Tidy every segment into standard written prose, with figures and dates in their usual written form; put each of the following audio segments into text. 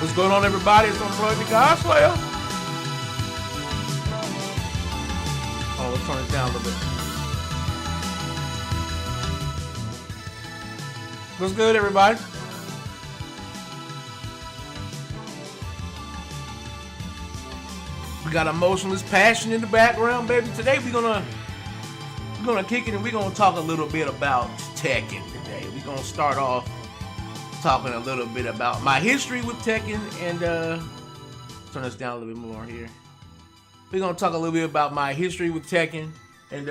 What's going on, everybody? It's Amon-Rellik, the God Slayer. Oh, let's turn it down a little bit. What's good, everybody? We got emotionless passion in the background, baby. Today we're gonna kick it and we're gonna talk a little bit about Tekken today. We're gonna start off talking a little bit about my history with Tekken and turn this down a little bit more here. We're gonna talk a little bit about my history with Tekken and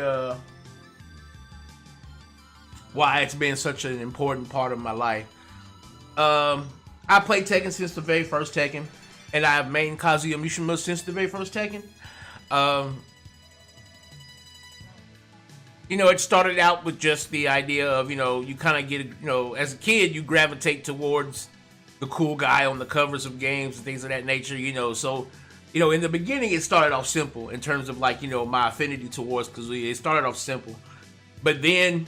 why it's been such an important part of my life. I played Tekken since the very first Tekken, and I've mained Kazuya Mishima since the very first Tekken. It started out with just the idea of, you kind of get, as a kid, you gravitate towards the cool guy on the covers of games and things of that nature, So, in the beginning, it started off simple in terms of, like, my affinity towards Kazuya. It started off simple. But then,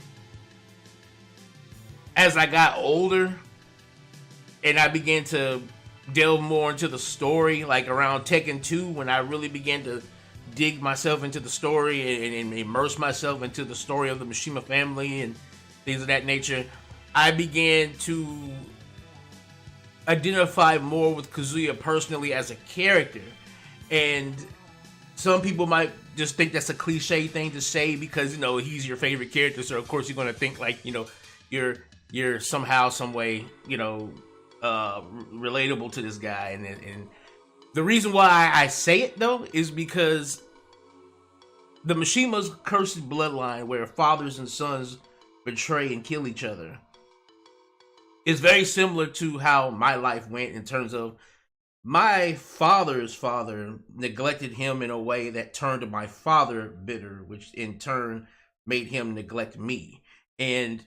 as I got older and I began to delve more into the story, like around Tekken 2, when I really began to dig myself into the story and immerse myself into the story of the Mishima family and things of that nature, I began to identify more with Kazuya personally as a character. And some people might just think that's a cliche thing to say because, he's your favorite character. So, of course, you're going to think like, you're somehow, some way, relatable to this guy. And the reason why I say it, though, is because the Mishima's cursed bloodline, where fathers and sons betray and kill each other, is very similar to how my life went in terms of my father's father neglected him in a way that turned my father bitter, which in turn made him neglect me. And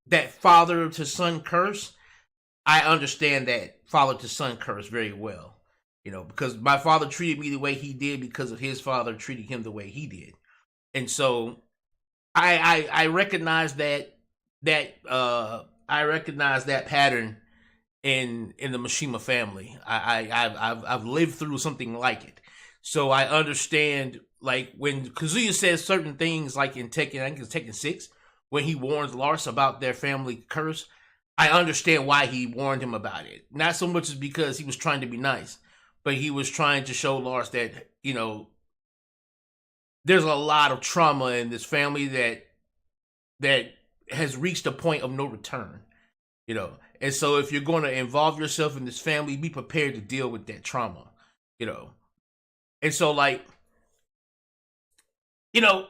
that father to son curse, I understand that father to son curse very well. Because my father treated me the way he did because of his father treating him the way he did. And so I recognize that pattern in the Mishima family. I've lived through something like it. So I understand, like, when Kazuya says certain things, like in Tekken, I think it's Tekken 6, when he warns Lars about their family curse, I understand why he warned him about it. Not so much as because he was trying to be nice, but he was trying to show Lars that, there's a lot of trauma in this family that has reached a point of no return, And so if you're going to involve yourself in this family, be prepared to deal with that trauma, And so, like, I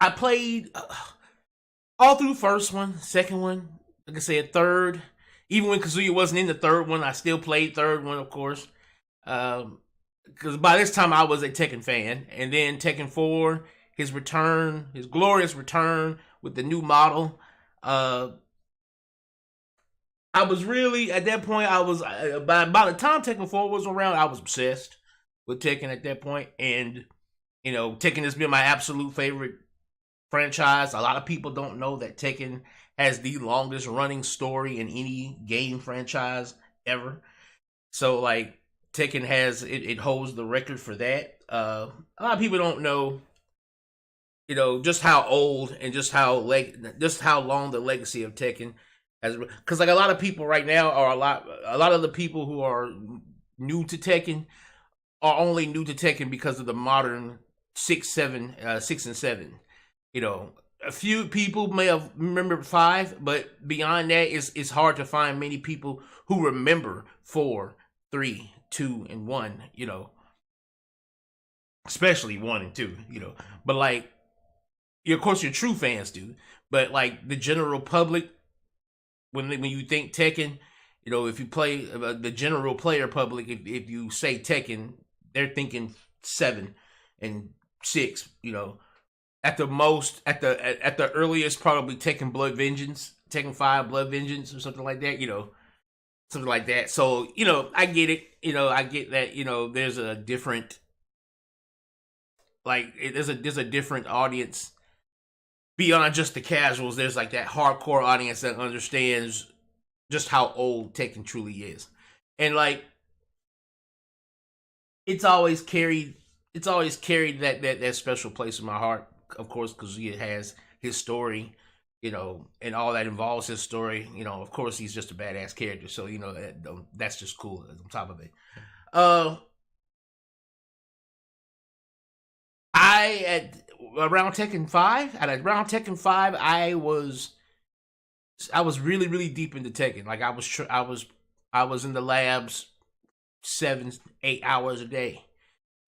played all through first one, second one, like I said, third. Even when Kazuya wasn't in the third one, I still played third one, of course. Because by this time I was a Tekken fan. And then Tekken 4, his return, his glorious return with the new model. I was really, at that point, by the time Tekken 4 was around, I was obsessed with Tekken at that point. And, Tekken has been my absolute favorite franchise. A lot of people don't know that Tekken has the longest running story in any game franchise ever. So, like, Tekken has it holds the record for that. A lot of people don't know, just how old and just how long the legacy of Tekken has. Because, like, a lot of people right now are a lot of the people who are new to Tekken are only new to Tekken because of the modern 6 and 7. A few people may have remembered 5, but beyond that, it's hard to find many people who remember 4, 3, 2, and 1, especially 1 and 2, But, like, of course, your true fans do. But, like, the general public, when you think Tekken, if you play the general player public, if you say Tekken, they're thinking 7 and 6, At the most, at the earliest, probably Tekken Blood Vengeance, Tekken 5 Blood Vengeance, or something like that, something like that. So, I get it. I get that, there's a different, like, there's a different audience beyond just the casuals. There's like that hardcore audience that understands just how old Tekken truly is. And like it's always carried that special place in my heart, of course, because it has his story, and all that involves his story. Of course, he's just a badass character, so that's just cool on top of it. Uh, I at around Tekken 5, I was really really deep into Tekken. Like I was in the labs 7 8 hours a day.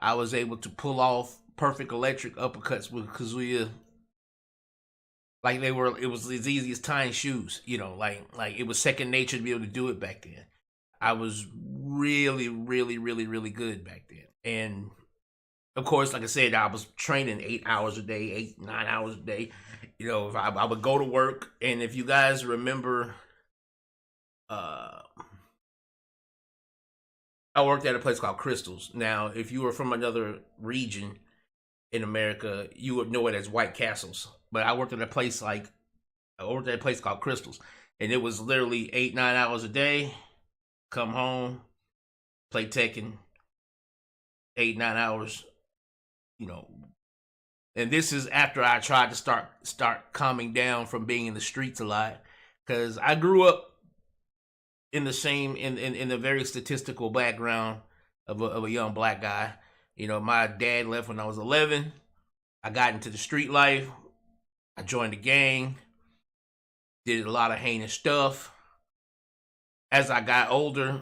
I was able to pull off perfect electric uppercuts with Kazuya like it was as easy as tying shoes. Like it was second nature to be able to do it back then. I was really really really really good back then, and of course, like I said, I was training 8 hours a day, 8 9 hours a day. If I would go to work, and if you guys remember, uh, I worked at a place called Crystals. Now, if you were from another region in America, you would know it as White Castles. But I worked at a place called Crystals, and it was literally 8 9 hours a day. Come home, play Tekken, 8 9 hours. You know, and this is after I tried to start calming down from being in the streets a lot, because I grew up in the same in the very statistical background of a young black guy. My dad left when I was 11. I got into the street life. I joined the gang. Did a lot of heinous stuff. As I got older,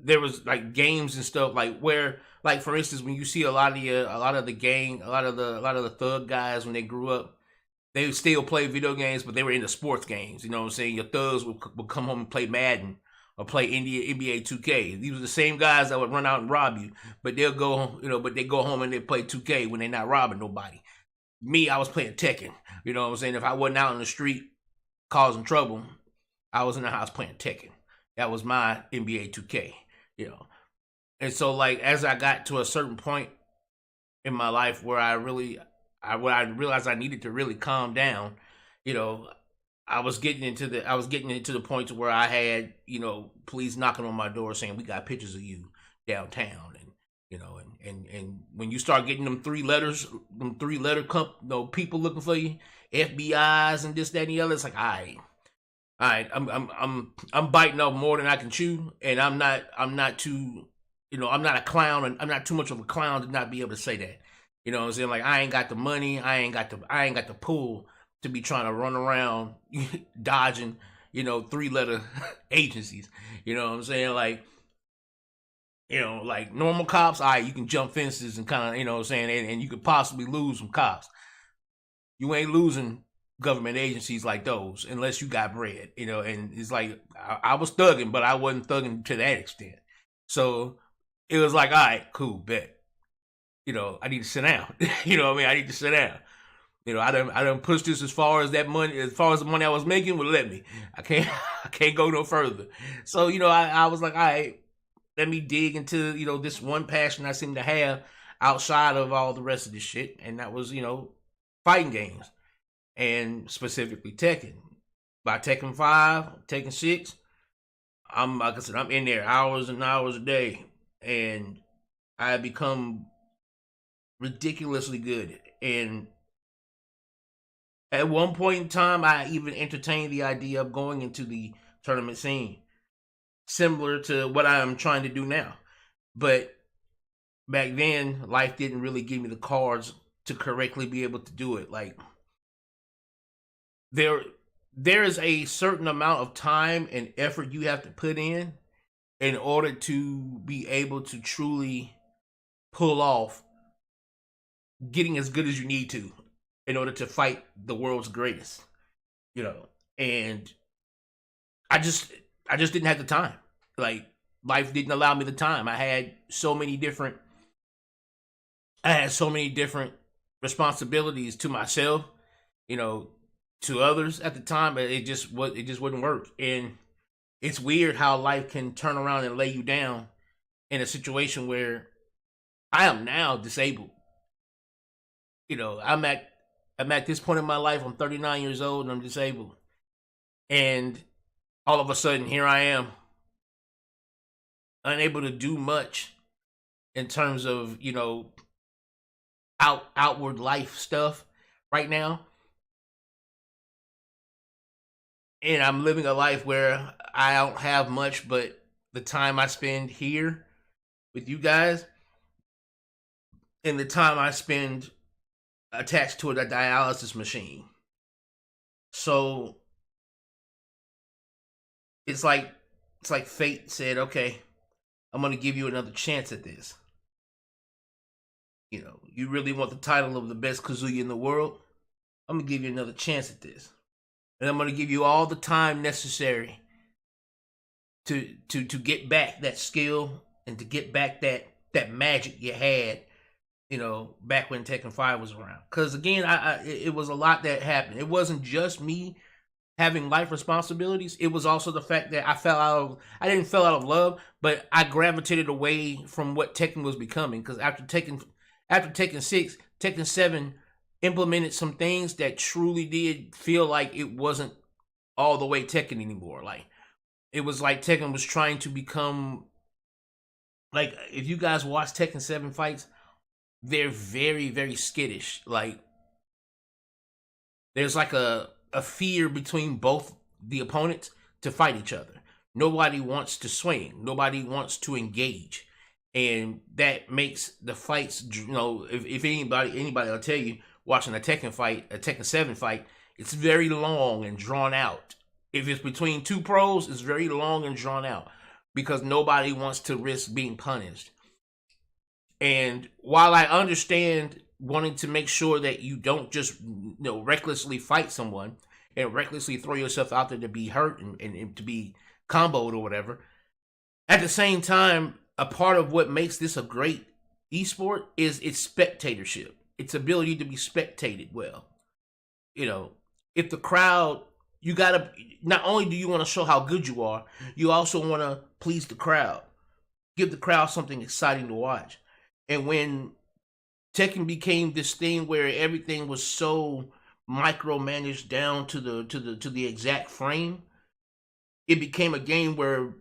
there was like games and stuff like where, like for instance, when you see a lot of the thug guys when they grew up, they still play video games, but they were into sports games. You know what I'm saying? Your thugs would come home and play Madden or play NBA 2K. These were the same guys that would run out and rob you, but they go home and they play 2K when they're not robbing nobody. Me, I was playing Tekken. You know what I'm saying? If I wasn't out in the street causing trouble, I was in the house playing Tekken. That was my NBA 2K. You know, and so like as I got to a certain point in my life where where I realized I needed to really calm down, you know, I was getting into the point to where I had, police knocking on my door saying we got pictures of you downtown, and and when you start getting them 3 letter people looking for you, FBI's and this that and the other, it's like all right, I'm biting off more than I can chew, and I'm not too, I'm not a clown, and I'm not too much of a clown to not be able to say that. You know what I'm saying? Like I ain't got the money, I ain't got the pull to be trying to run around dodging, 3 letter agencies. You know what I'm saying? Like normal cops, all right, you can jump fences and kind of, what I'm saying, and you could possibly lose some cops. You ain't losing government agencies like those unless you got bread, and it's like I was thugging, but I wasn't thugging to that extent. So it was like, all right, cool, bet. I need to sit down. You know what I mean? I need to sit down. I done pushed this as far as the money I was making would let me. I can't I can't go no further. So, I was like, all right, let me dig into, this one passion I seem to have outside of all the rest of this shit. And that was, fighting games. And specifically Tekken. By Tekken 5, Tekken 6, like I said, I'm in there hours and hours a day. And I become ridiculously good. And at one point in time, I even entertained the idea of going into the tournament scene, similar to what I am trying to do now. But back then, life didn't really give me the cards to correctly be able to do it. Like there, there is a certain amount of time and effort you have to put in order to be able to truly pull off getting as good as you need to in order to fight the world's greatest, you know. And I just I just didn't have the time. Like life didn't allow me the time. I had so many different responsibilities to myself, you know, to others at the time, but it just wouldn't work. And it's weird how life can turn around and lay you down in a situation where I am now disabled. I'm at this point in my life. I'm 39 years old and I'm disabled. And all of a sudden here I am, unable to do much in terms of, outward life stuff right now. And I'm living a life where I don't have much but the time I spend here with you guys and the time I spend attached to a dialysis machine. So it's like fate said, okay, I'm gonna give you another chance at this. You really want the title of the best Kazuya in the world? I'm gonna give you another chance at this. And I'm gonna give you all the time necessary to get back that skill and to get back that magic you had, back when Tekken 5 was around. Because again, it was a lot that happened. It wasn't just me having life responsibilities. It was also the fact that I didn't fall out of love, but I gravitated away from what Tekken was becoming. Because after Tekken 6, Tekken 7 implemented some things that truly did feel like it wasn't all the way Tekken anymore. Like, it was like Tekken was trying to become, like, if you guys watch Tekken 7 fights, they're very, very skittish. Like, there's like a fear between both the opponents to fight each other. Nobody wants to swing. Nobody wants to engage. And that makes the fights, if anybody will tell you, watching a Tekken 7 fight, it's very long and drawn out. If it's between two pros, it's very long and drawn out because nobody wants to risk being punished. And while I understand wanting to make sure that you don't just recklessly fight someone and recklessly throw yourself out there to be hurt and to be comboed or whatever, at the same time, a part of what makes this a great esport is its spectatorship, its ability to be spectated well. If the crowd, you gotta, not only do you want to show how good you are, you also want to please the crowd, give the crowd something exciting to watch. And when Tekken became this thing where everything was so micromanaged down to the exact frame, it became a game where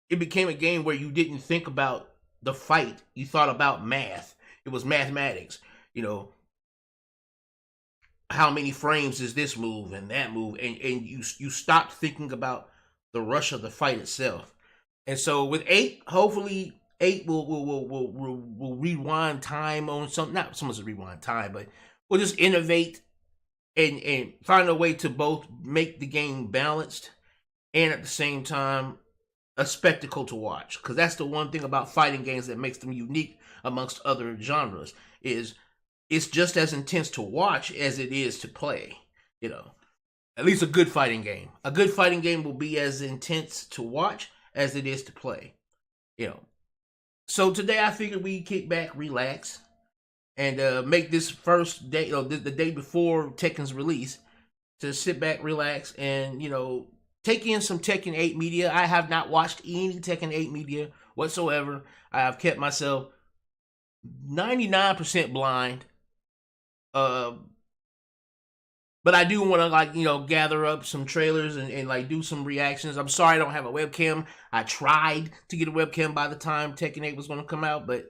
you didn't think about the fight. You thought about math. It was mathematics. How many frames is this move and that move, and you stopped thinking about the rush of the fight itself. And so with 8, hopefully 8 will rewind time on something. Not so much to rewind time, but we'll just innovate and find a way to both make the game balanced and at the same time a spectacle to watch. Because that's the one thing about fighting games that makes them unique amongst other genres, is it's just as intense to watch as it is to play. At least a good fighting game. A good fighting game will be as intense to watch as it is to play. So today I figured we'd kick back, relax, and make this first day, the day before Tekken's release, to sit back, relax, and take in some Tekken 8 media. I have not watched any Tekken 8 media whatsoever. I have kept myself 99% blind. But I do want to gather up some trailers and do some reactions. I'm sorry I don't have a webcam. I tried to get a webcam by the time Tekken 8 was going to come out, but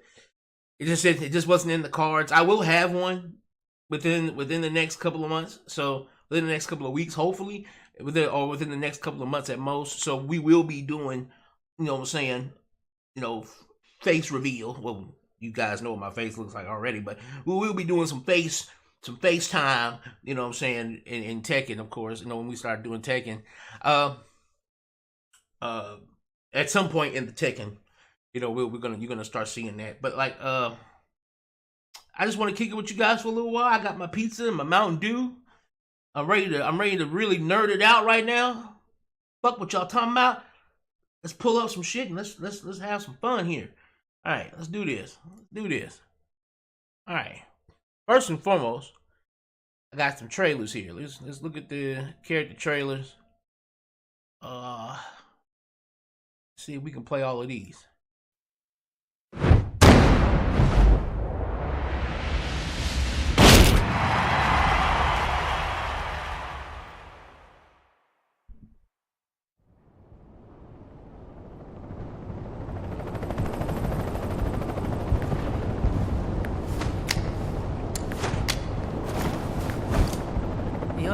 it just wasn't in the cards. I will have one within the next couple of months. So within the next couple of weeks, hopefully, within the next couple of months at most. So we will be doing, face reveal. Well, you guys know what my face looks like already, but we will be doing some FaceTime, in Tekken, of course, when we start doing Tekken. At some point in the Tekken, you're gonna start seeing that. But I just want to kick it with you guys for a little while. I got my pizza and my Mountain Dew. I'm ready to really nerd it out right now. Fuck what y'all talking about. Let's pull up some shit and let's have some fun here. All right, let's do this. All right. First and foremost, I got some trailers here. Let's look at the character trailers. See if we can play all of these.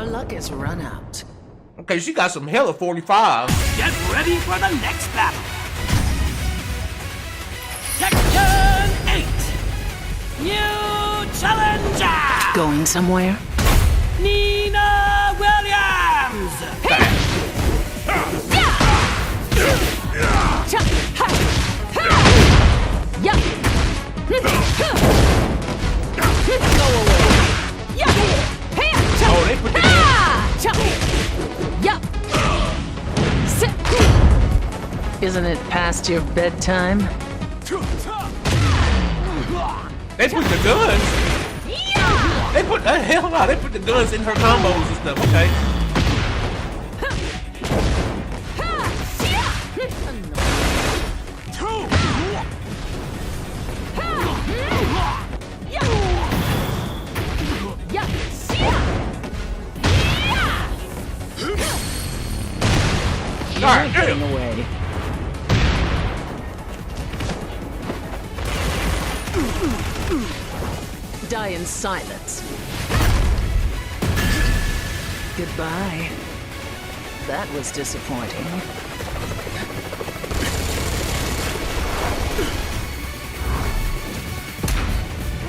luck is run out. Okay, she got some hella 45. Get ready for the next battle. Tekken 8. New challenger. Going somewhere? Nina Williams. Oh, they put the Isn't it past your bedtime? They put the guns. They put hell no. They put the guns in her combos and stuff. Okay. You're getting away. Die in silence. Goodbye. That was disappointing.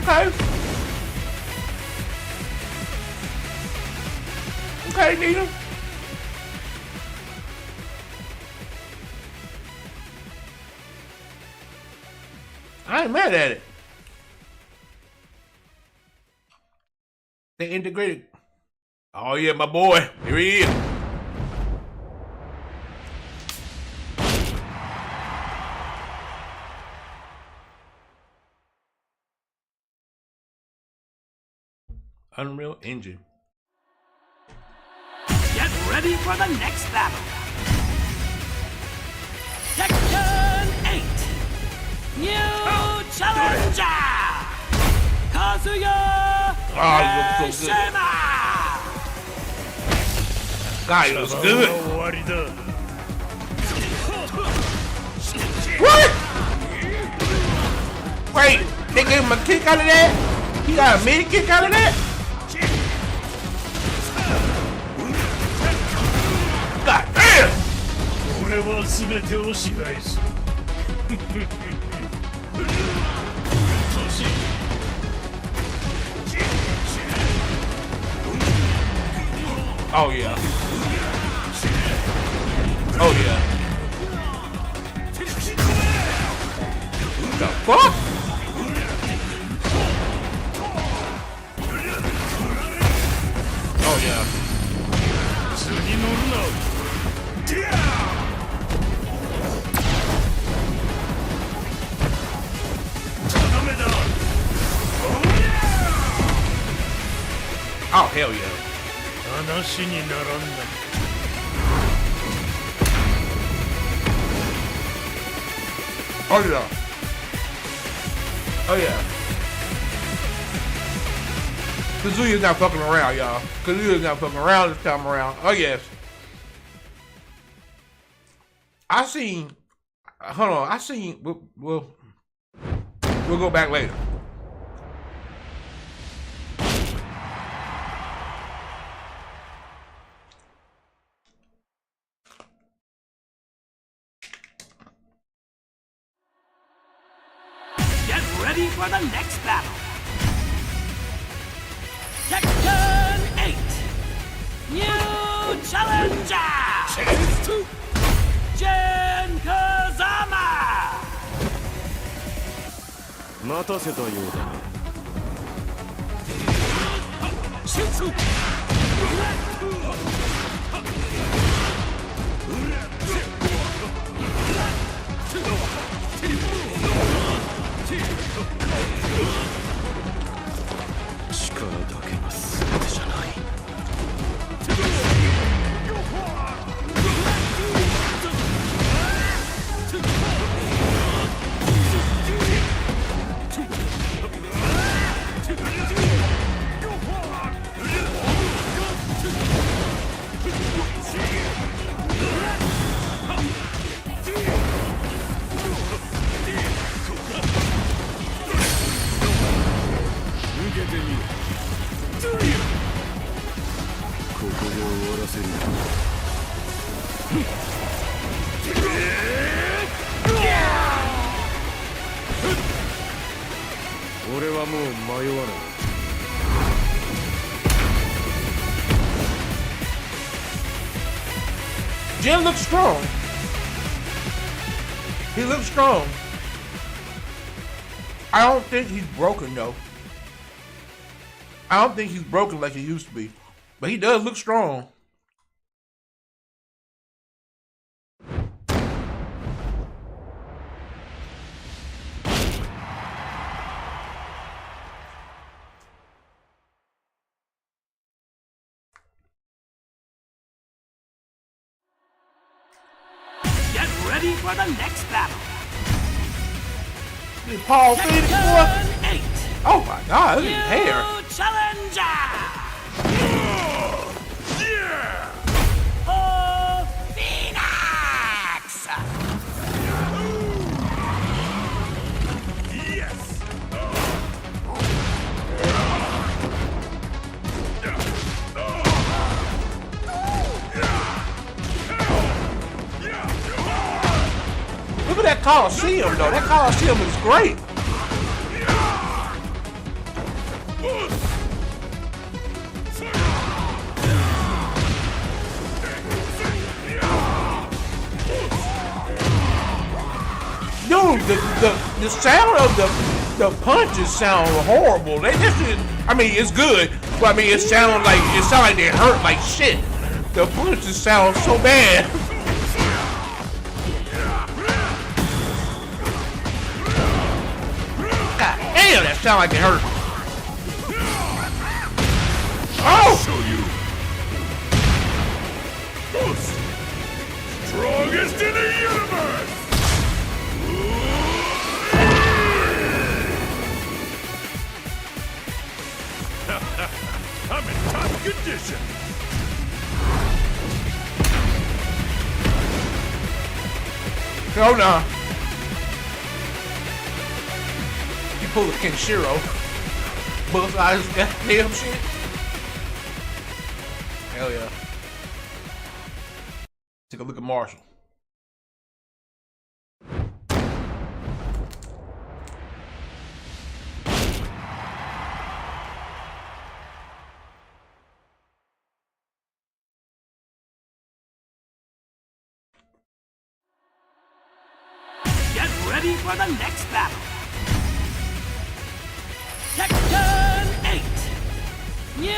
Okay. Okay, Nina. I ain't mad at it. They integrated. Oh yeah, my boy. Here he is. Unreal Engine. Get ready for the next battle. Tekken 8. New challenger. Kazuya looks so good. God, he looks good. What? Wait, they gave him a kick out of that? He got a mini kick out of that? God damn! Oh yeah. Oh yeah. The fuck? Oh yeah. Oh hell yeah. Oh yeah. Oh yeah. Kazuya's not fucking around, y'all. Kazuya's not fucking around this time around. Oh yes. I seen. Hold on. I seen. We'll go back later. Ready for the next battle. Tekken 8. New challenger. Jin Kazama. 待たせたようだな。力だけが全てじゃない。俺はもう迷わない。Jim looks strong. He looks strong. I don't think he's broken though. I don't think he's broken like he used to be. But he does look strong. Get ready for the next battle. This Paul Phoenix boy. Tekken 8. Oh my God, look at his hair. New challenger. Oh, Phoenix. Yes! Look at that Coliseum though. That Coliseum is great. Dude, the sound of the punches sound horrible. They just, I mean, it's good, but I mean, it sounds like they hurt like shit. The punches sound so bad. God damn, that sound like it hurt. Oh! Show you. Strongest in the universe! I'm in top condition. Oh no. You pull a Kenshiro. Buzz eyes, goddamn shit. Hell yeah. Take a look at Marshall. Get ready for the next battle. Tekken 8. New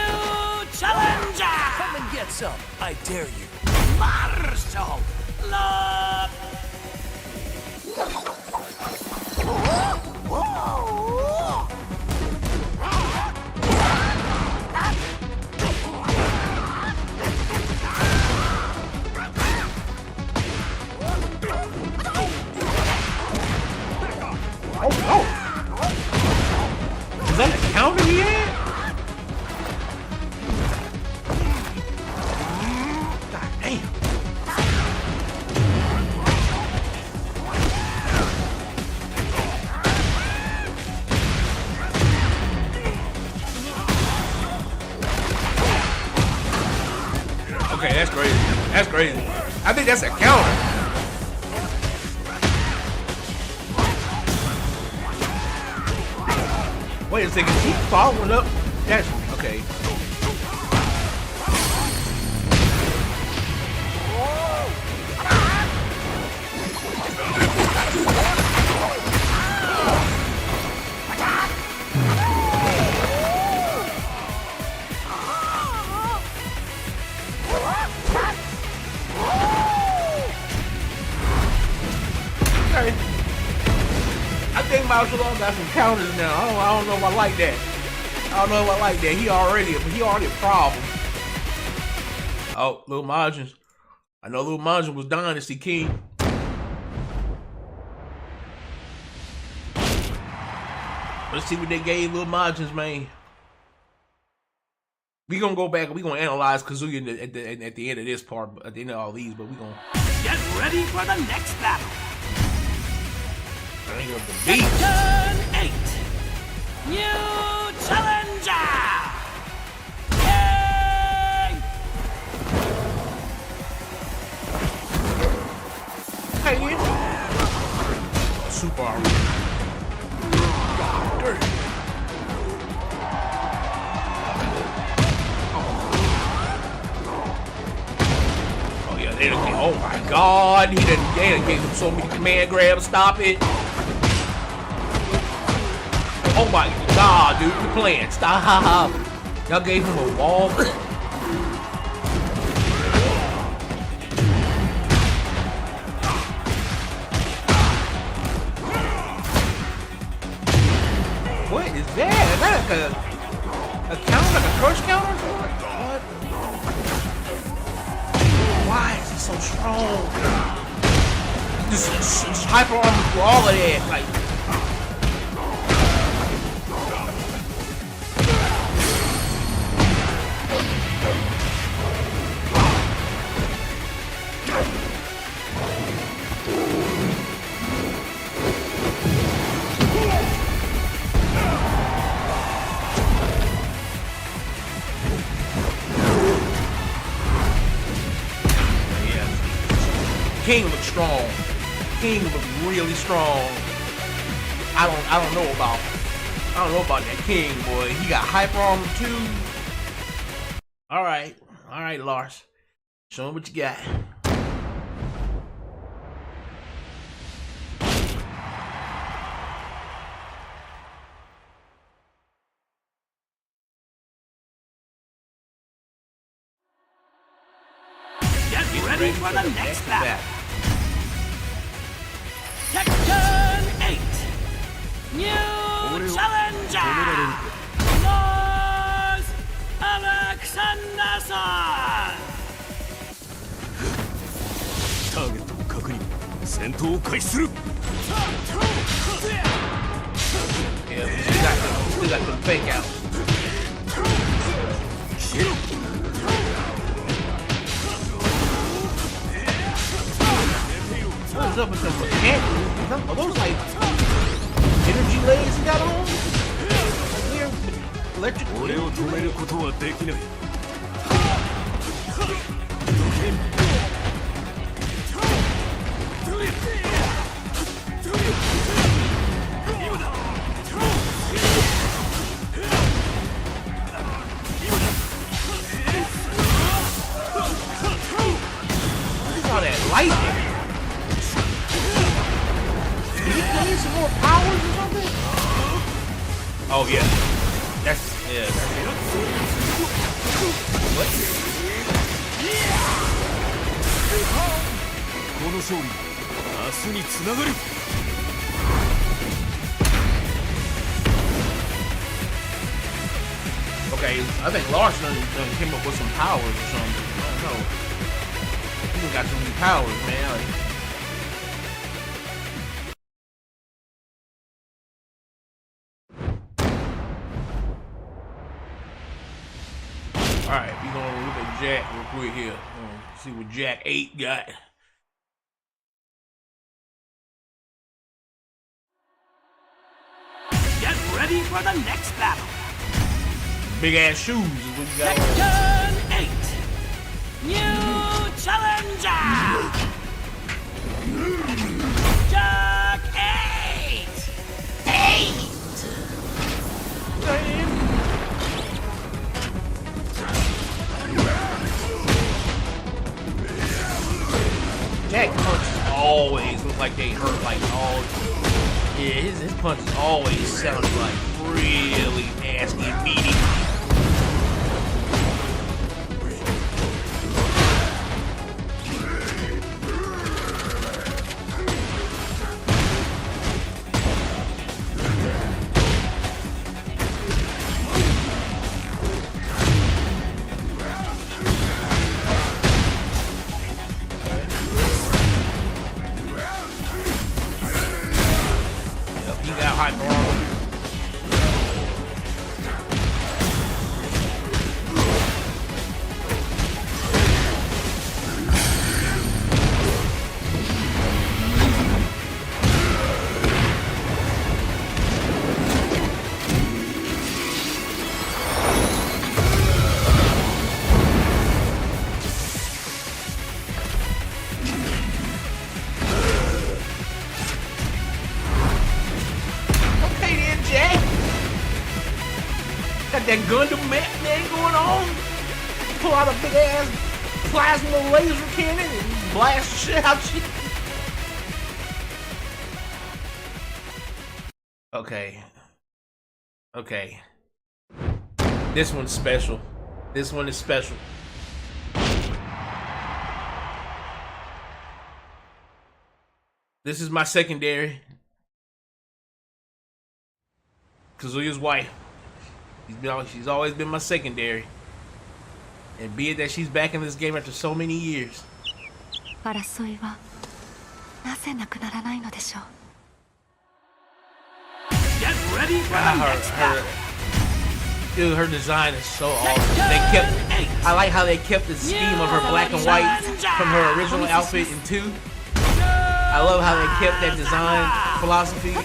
challenger. Come and get some. I dare you. Marshall. Love. Oh no! Is that a counter he had? God damn. Okay, that's crazy. That's crazy. I think that's a counter. Wait a second, keep following up. That's okay. Okay. I think Marshall got some counters now. I don't know if I like that. I don't know if I like that. He already a problem. Oh, Lil Majin. I know Lil Majin was Dynasty King. Let's see what they gave Lil Majins, man. We gonna go back and we gonna analyze Kazuya at the end of this part, at the end of all these, but we gonna Get ready for the next battle. bring up the beat. Tekken 8. New challenger. Yay! Oh my God, they done gave him so many command grabs. Stop it. Oh my God, dude, you're playing. Stop. Y'all gave him a wall. What is that? Is that like a counter, like a curse counter? What? Why is he so strong? Just hyper armor for all of that, like. King looks strong. King looks really strong. I don't know about that King, boy. He got hyper armor too. All right, Lars. Show him what you got. Get ready for the next battle. Tekken 8. New challenger. Lars Alexanderson. ターゲットの確認戦闘を開始する Yeah, we still got the fake out. What's up with them mechanics? Are those like energy legs he got on? Like weird electric. 俺を止めることはできない All that lightning. Did he gain some more powers or something? Oh yeah. That's it. What? この勝利明日につながる Okay, I think Larson done came up with some powers or something. I don't know. He got some new powers, man. Like, alright, we gonna look at Jack real quick here. See what Jack 8 got. Get ready for the next battle. Big ass shoes is what you got. Tekken 8. New challenger. Jack 8. Jack punches always look like they hurt like all. Yeah, his punches always sounded like really nasty and meaty. He got hyper armor. Okay then, Jack. Got that Gundam man going on. Pull out a big ass plasma laser cannon and blast the shit out of you. Okay. Okay. This one's special. This one is special. This is my secondary. Kazuya's wife. She's always been my secondary. And be it that she's back in this game after so many years. 争いはなぜなくならないのでしょう。 Get ready for the next battle. Dude, her design is so awesome. I like how they kept the scheme of her black and white from her original outfit in 2. I love how they kept that design philosophy.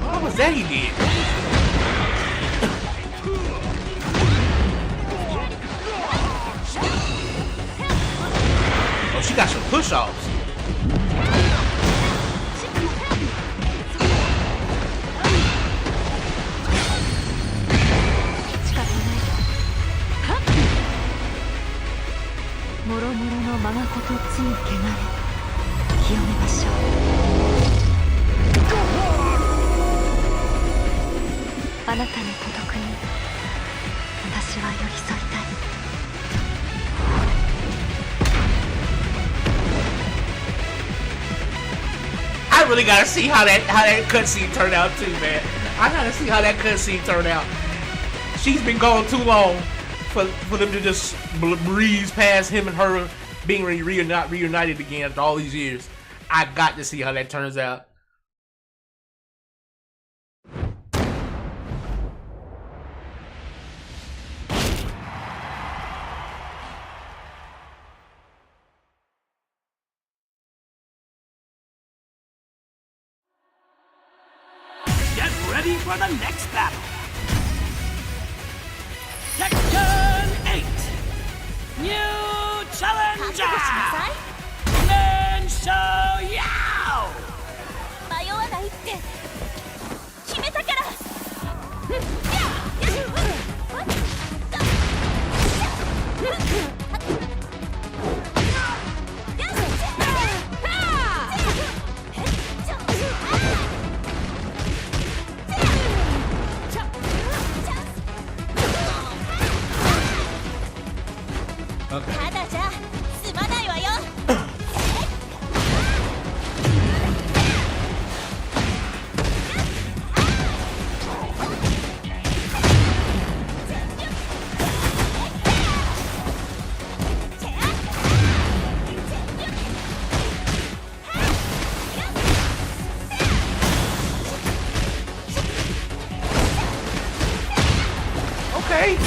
What was that he did? Oh, she got some push-offs. I really gotta see how that cutscene turned out too, man. I gotta see how that cutscene turned out. She's been gone too long for them to just breeze past him and her being reunited again after all these years. I got to see how that turns out. Get ready for the next battle. Tekken 8. New challenger. Mensho Yao. 迷わないって決めたから。ただじゃ済まないわよ。 Okay.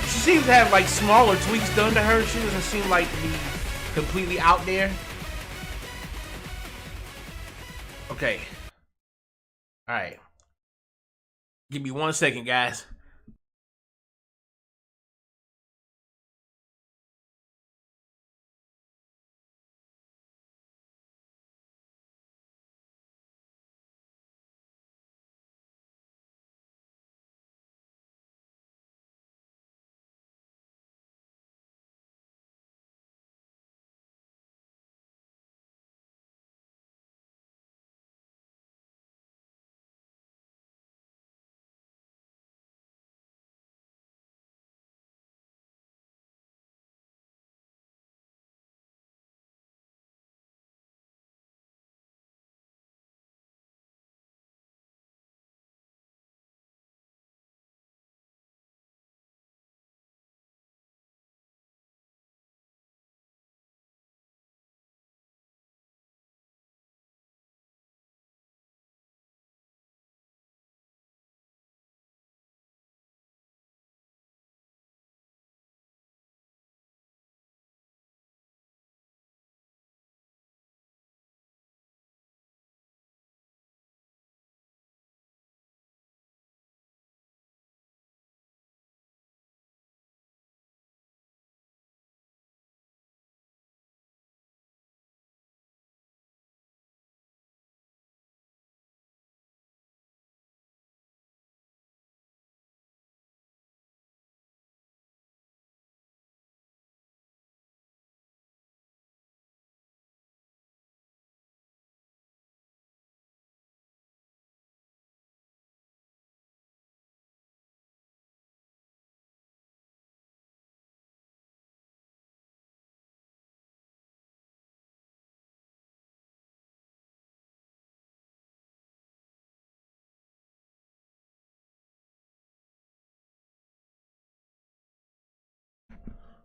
She seems to have like smaller tweaks done to her. She doesn't seem like to be completely out there. Okay. Alright. Give me 1 second, guys.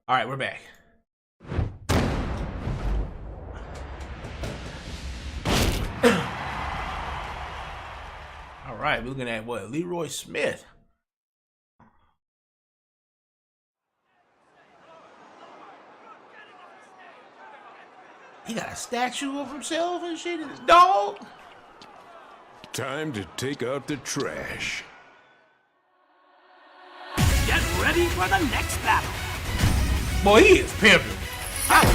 All right, we're back. All right, we're looking at what? Leroy Smith. He got a statue of himself and shit in his dog. Time to take out the trash. Get ready for the next battle. Boy, he is pimping.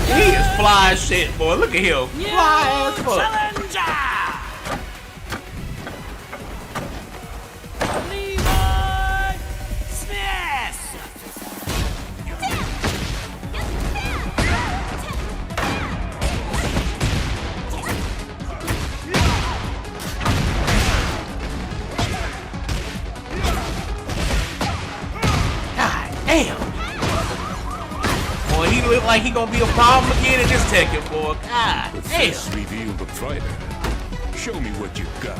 He is fly as shit, boy. Look at him. New Fly as fuck. challenger. Leroy Smith. God damn. Boy, he look like he gonna be a problem again in this Tekken, boy. God The damn. fists reveal the fighter. Show me what you got.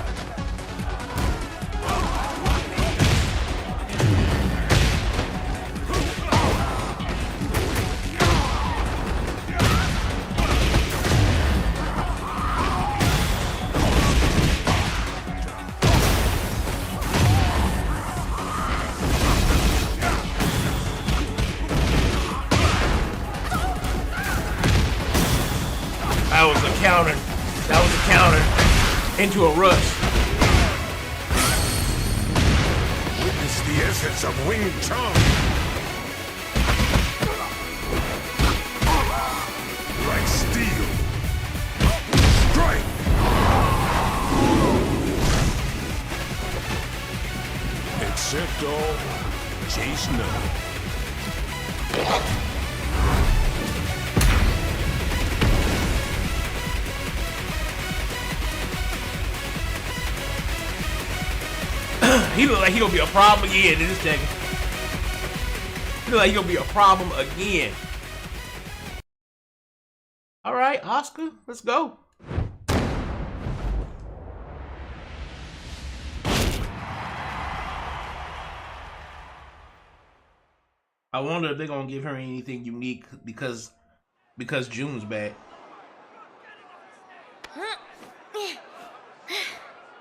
That was a counter. That was a counter into a rush. Witness the essence of Wing Chun. Like steel. Strike. Accept all, chase none. He look like he gonna be a problem again in this Tekken. He look like he gonna be a problem again. All right, Oscar, let's go. I wonder if they're gonna give her anything unique because June's back.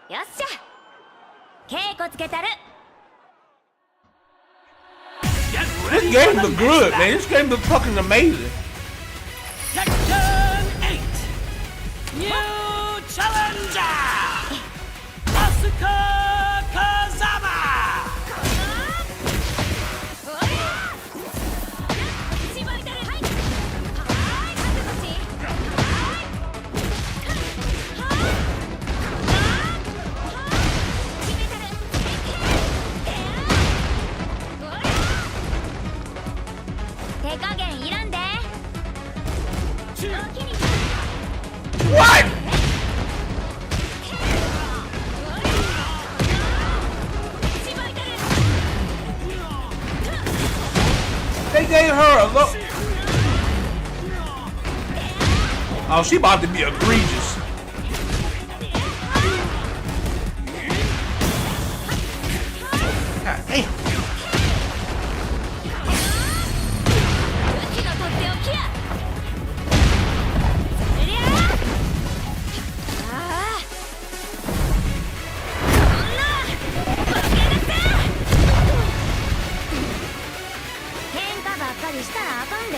よっしゃ稽古つけたる Get This ready game for the look next good, battle. man. This game look fucking amazing. Tekken 8. New challenger. Asuka Kazama. 絞りたるはいはい覚悟し決めたる手加減いらんでお気に What? They gave her a look. Oh, she about to be egregious. God damn. うちのとっておきやうりゃああそんなボケなさ喧嘩ばっかりしたらあかんで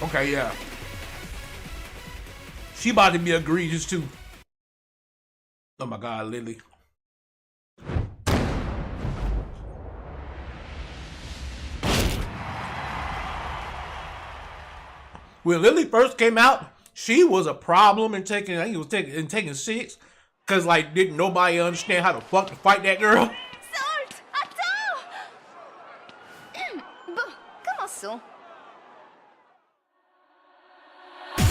Okay, yeah. She about to be egregious too. Oh my God, Lily. When Lily first came out, she was a problem in taking. I think it was taking 6, cause like didn't nobody understand how the fuck to fight that girl. Salt! Attends! Bon, commençons.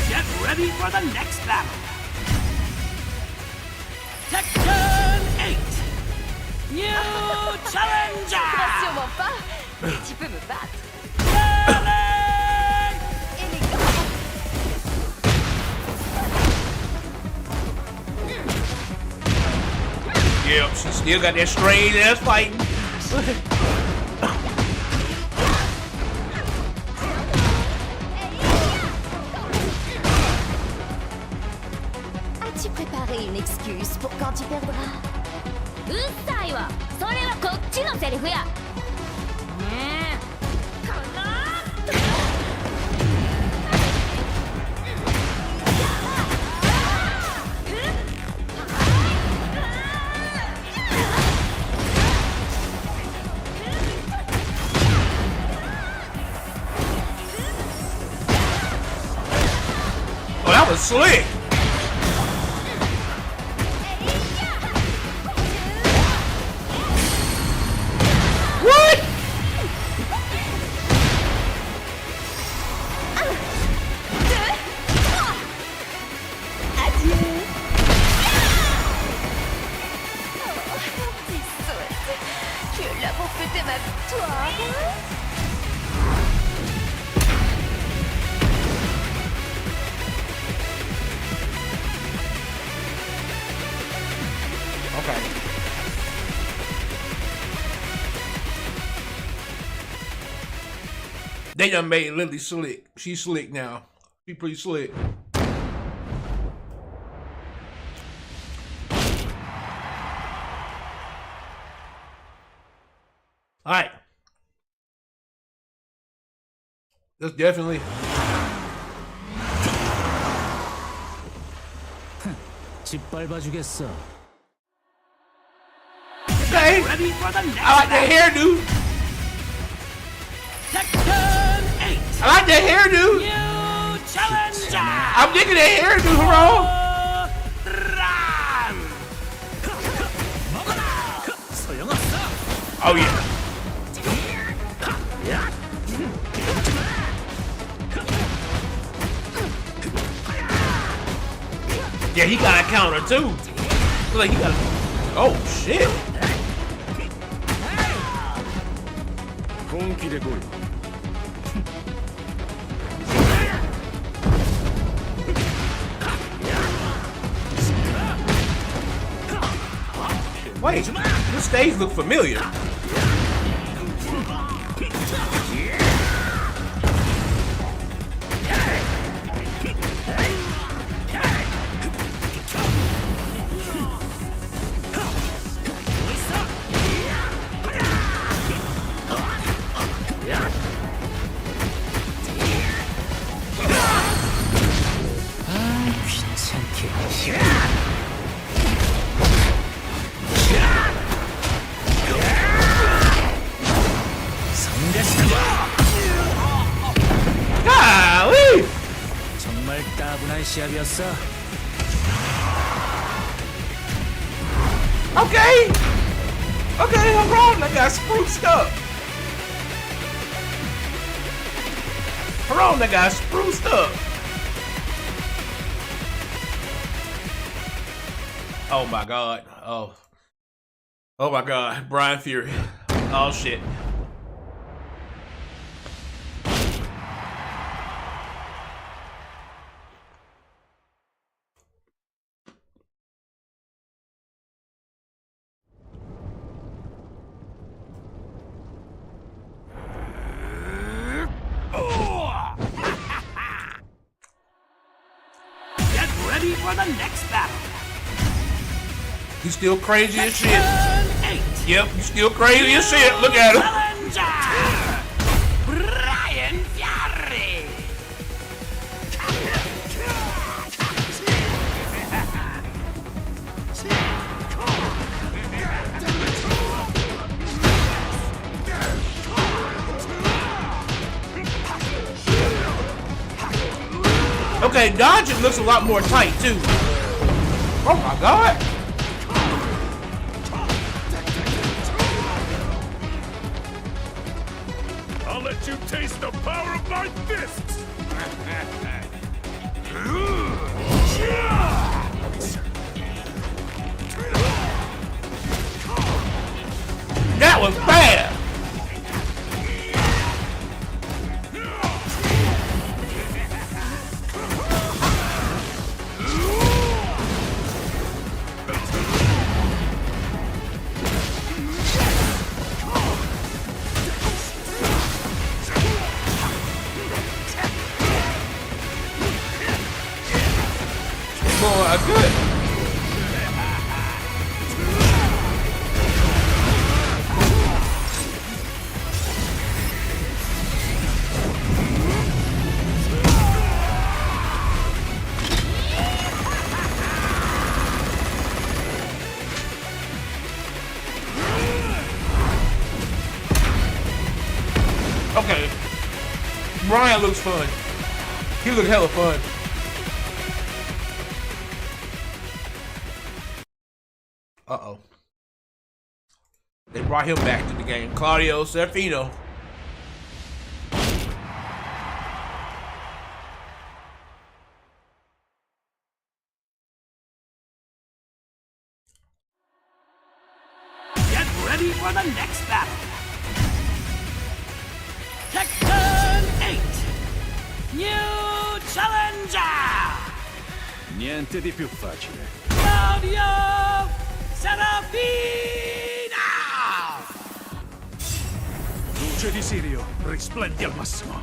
Get ready for the next battle. Tekken 8. New challenger. Rassure-moi pas, mais tu peux me battre. Yep, she still got that straight ass fighting. As-tu préparé une excuse pour quand tu perdras? うっさいわ。それはこっちのセリフや。ねえ。かなOh, that was slick. What? Adieu. T'es sotte. Tu es là pour fêter ma victoire. Okay. They done made Lily slick. She's slick now. She pretty slick. All right. That's definitely. 짓밟아주겠어. Okay. Ready for the next I like that hairdo. Tekken 8. I like that hairdo. New challenger. I'm digging that hairdo, bro. Run. Oh yeah. Yeah, he got a counter too. Look like he got. Oh shit. 本気で来い。 Wait, this stage look familiar. Golly! 정말 따분한 시합이었어. Okay! Okay, hold on, that got spruced up. Hold on, that got spruced up. Oh my god. Oh. Oh my god. Brian Fury. Oh shit. Get ready for the next battle. You still crazy as shit. Tekken 8. Yep, you still crazy as shit. Look at him. Challenger. Brian Fury. Okay, dodging looks a lot more tight too. Oh my god. I'll let you taste the power of my fists. That was bad. that's good. Okay. Brian looks fun. He looked hella fun. Uh-oh. They brought him back to the game. Claudio Serafino. Get ready for the next battle. Tekken 8. New challenger. Niente di più facile. Claudio Serafino. Luce di Sirio, risplendi al massimo.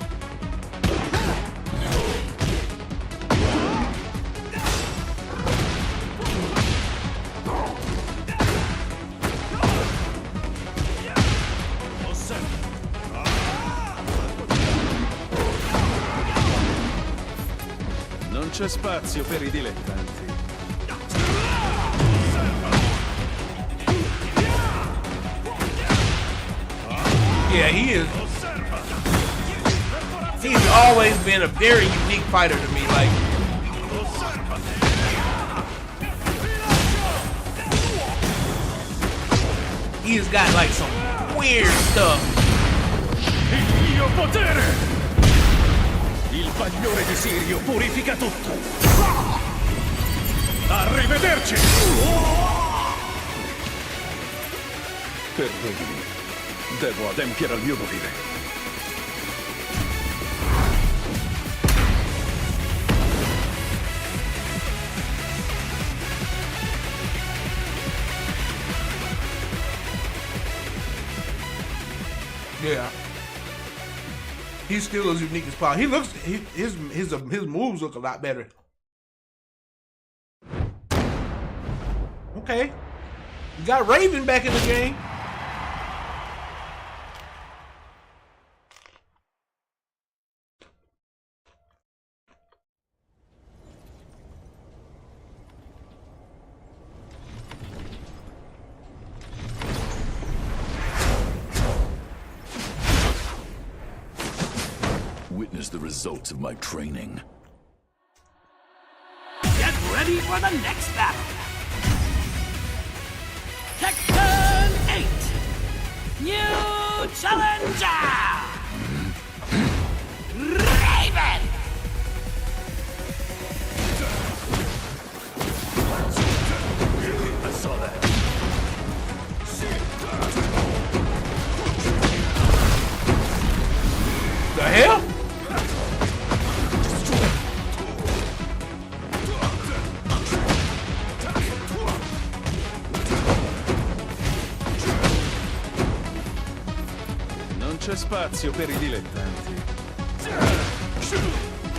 Non c'è spazio per i dilettanti. Yeah, he's always been a very unique fighter to me. Like, he's got like some weird stuff. Il mio potere! Il bagliore di Sirio purifica tutto. Arrivederci! Perdonami. Devo adempiere al mio dovere. Yeah, he's still as unique as possible. He looks his moves look a lot better. Okay, you got Raven back in the game. Witness the results of my training. Get ready for the next battle. Tekken 8. New challenger. Raven. I saw that. The hell? Non c'è spazio per i dilettanti.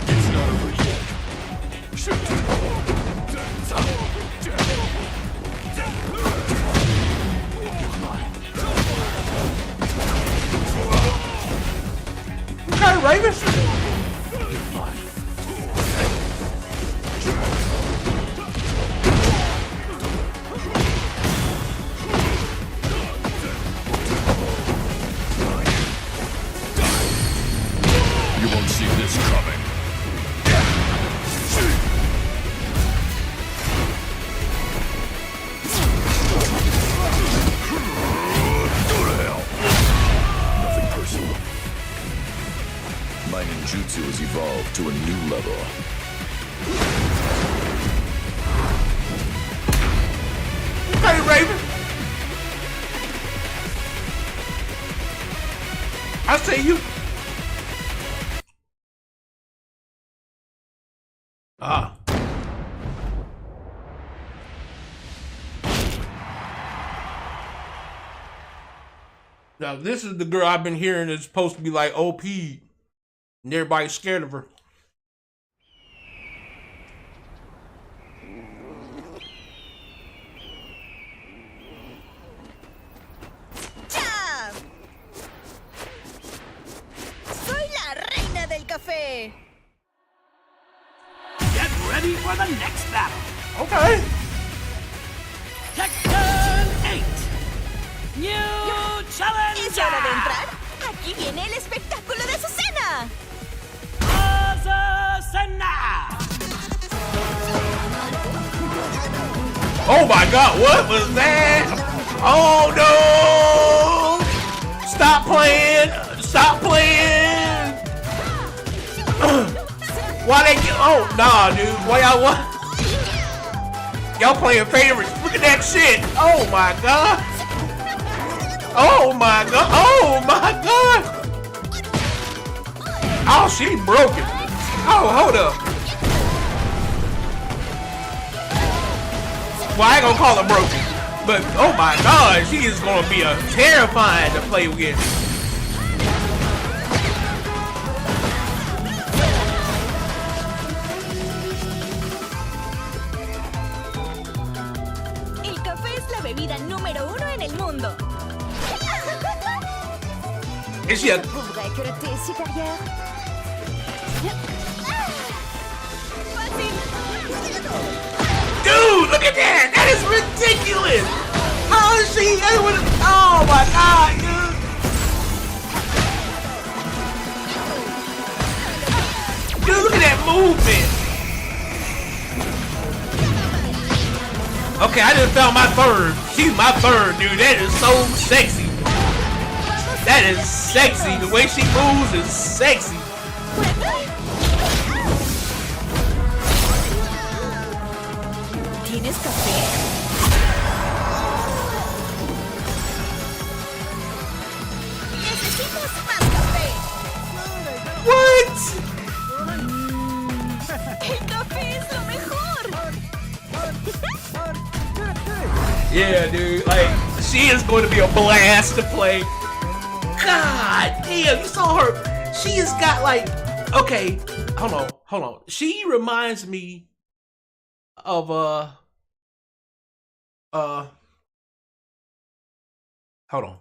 It's not over yet. Okay, Raven. You won't see this coming. Go to hell. Nothing personal. My ninjutsu has evolved to a new level. Okay, Raven. I say you. Ah. Now this is the girl I've been hearing is supposed to be like OP, and everybody's scared of her. café. Get ready for the next battle. Okay. Tekken 8. New ¿Es hora de Challenger. entrar? Aquí viene el espectáculo de Azucena. Azucena. Oh my God, what was that? Oh no! Stop playing! Stop playing! Why they get? Oh nah, dude. Why y'all what? Y'all playing favorites? Look at that shit! Oh my God! Oh my God! Oh my God! Oh, she broken. Oh, hold up. Well, I ain't gonna call her broken, but oh my God, she is gonna be a terrifying to play with. El café es la bebida número 1 en el mundo. Is she a Vous vrai que le thé est supérieur? dude? Look at that! That is ridiculous! How is she? Oh my God, dude! Dude, look at that movement! Okay, I just found my third. She's my third, dude. That is so sexy. That is sexy. The way she moves is sexy. ¿Tienes café? Necesitas más café. What? El café es lo mejor. Yeah, dude. Like, she is going to be a blast to play. God damn, you saw her. She has got like, okay, hold on. She reminds me of hold on.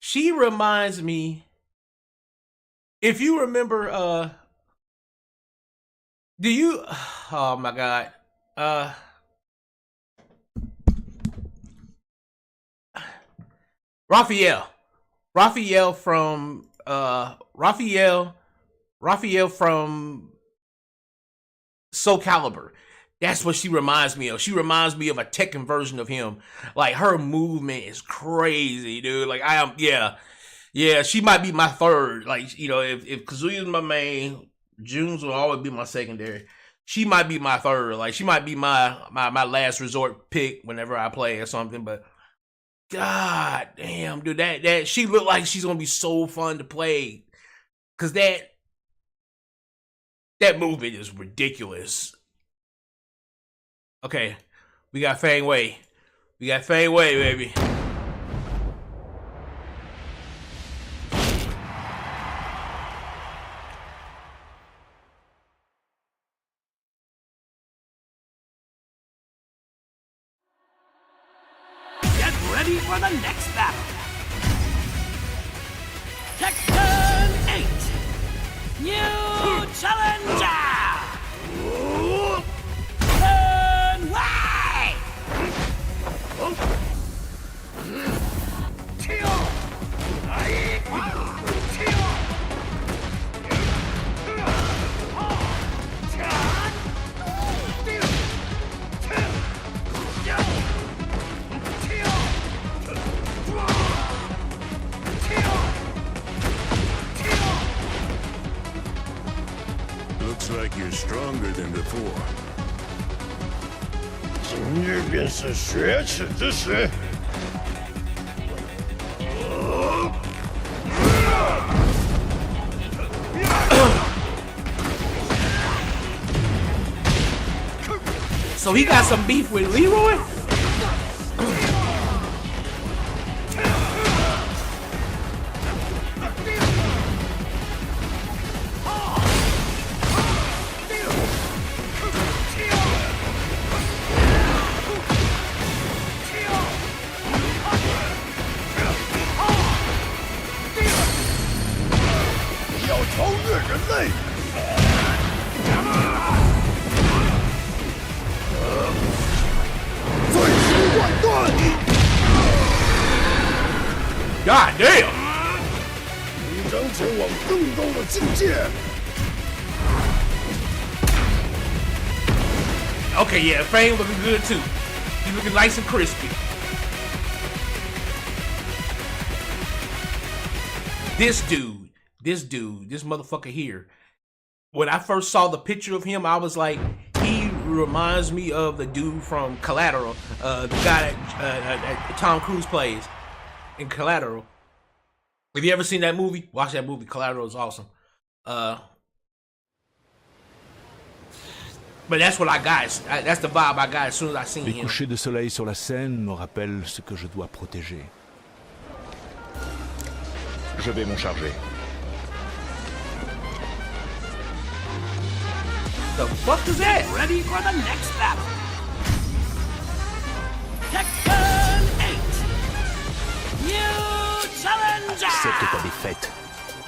She reminds me, if you remember, do you? Oh my God, Raphael from Raphael from Soul Calibur. That's what she reminds me of. She reminds me of a Tekken version of him. Like, her movement is crazy, dude. Like, yeah, she might be my third. Like, you know, if Kazuya's my main, June's will always be my secondary. She might be my third. Like, she might be my last resort pick whenever I play or something. But God damn, dude, that she looked like she's gonna be so fun to play. Cause that movement is ridiculous. Okay, we got Fang Wei. Baby. Get ready for the next battle. Tekken 8. New Challenger. Turn Wei. Looks like you're stronger than before. 今日便是雪耻之时。 So he got some beef with Leroy? 超越人类。最终万段。God damn! 你将前往更高的境界。 Okay, yeah, Fame looking good too. He's looking nice and crispy. This motherfucker here. When I first saw the picture of him, I was like, he reminds me of the dude from Collateral, the guy that Tom Cruise plays in Collateral. Have you ever seen that movie? Watch that movie. Collateral is awesome. But that's what I got. That's the vibe I got as soon as I seen him. Les couchers de soleil sur la scène me rappellent ce que je dois protéger. Je vais m'en charger. The fuck is that? Ready for the next battle. Tekken 8. New challenger. Accepte ta défaite.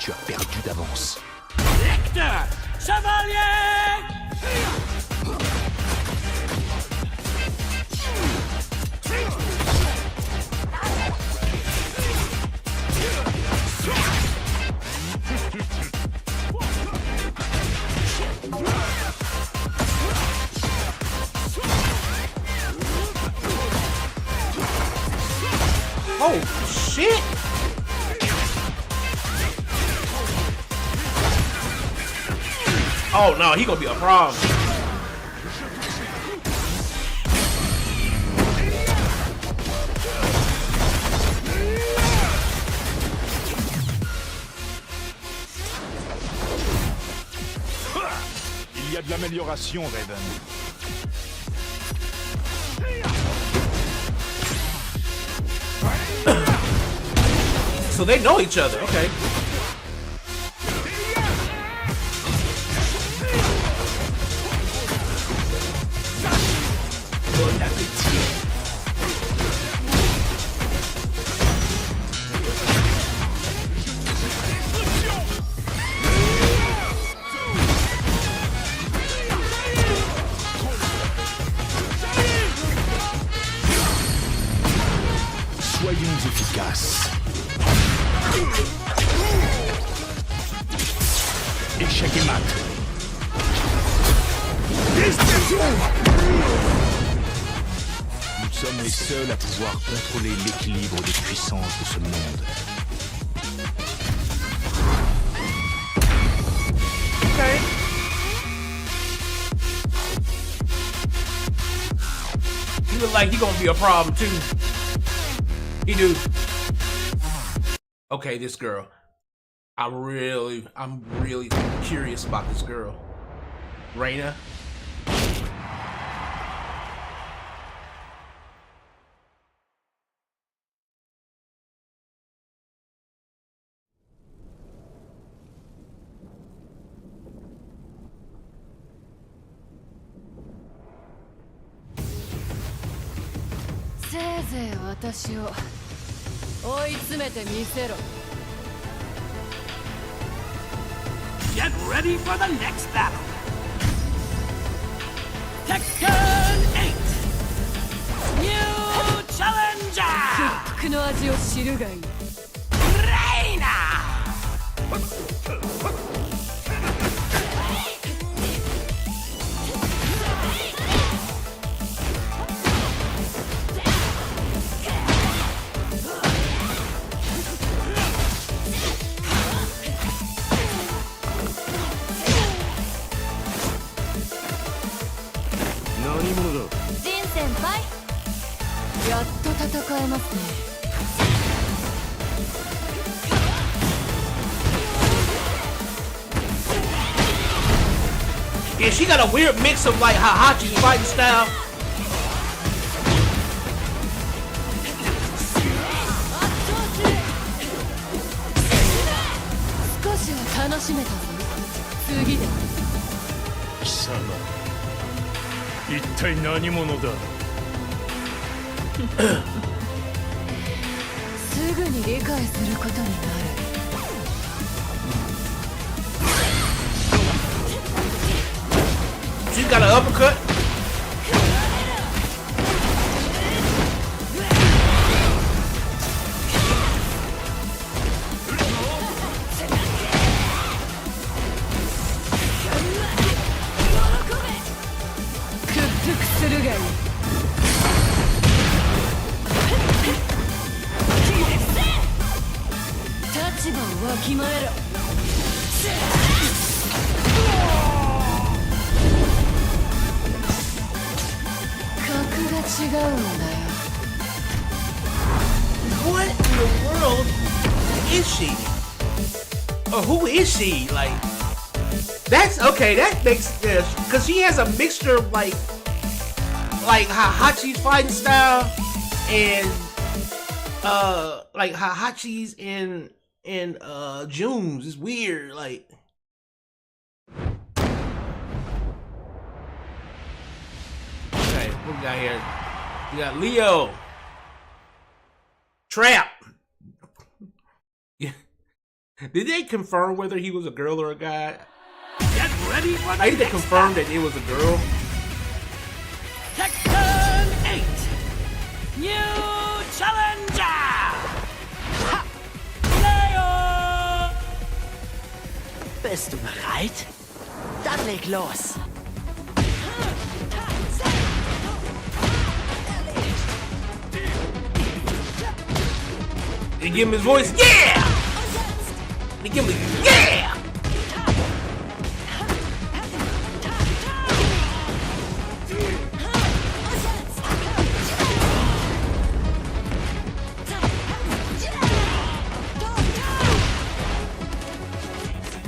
Tu as perdu d'avance. Victor Chevalier. Oh shit! Oh no, he gonna be a problem. Il y a de l'amélioration, Raven. So they know each other, okay. Soyons efficaces. Échec et mat. Nous sommes les seuls à pouvoir contrôler l'équilibre des puissances de ce monde. Okay. He look like he gonna be a problem too. He do. Okay, this girl. I'm really curious about this girl. Reina. Get ready for the next battle. Tekken 8. New challenger. Reina. Yeah, she got a weird mix of like Hachi's fighting style. Sama. 一体何者だ。すぐに理解することになる。got an uppercut. What in the world is she? Or who is she? Like, that's okay. That makes this because she has a mixture of like Hachi's fighting style and like Hachi's in June's. It's weird. Like, okay, what we got here? We got Leo. Trap. Yeah. Did they confirm whether he was a girl or a guy? Get ready for the I think they next confirmed battle. that it was a girl. Tekken 8. New challenger. Leo. Bist du bereit? Dann leg los. They give him his voice, yeah! They give him, yeah!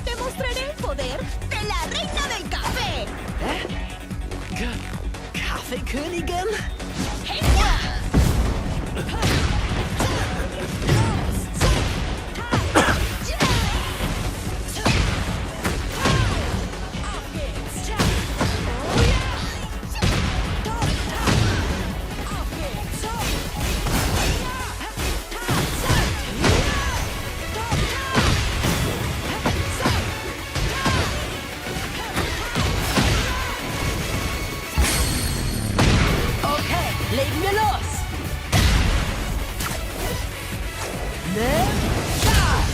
Te mostraré el poder de la reina del café. Kaffeekönigin? Legen wir los! Ne? Das!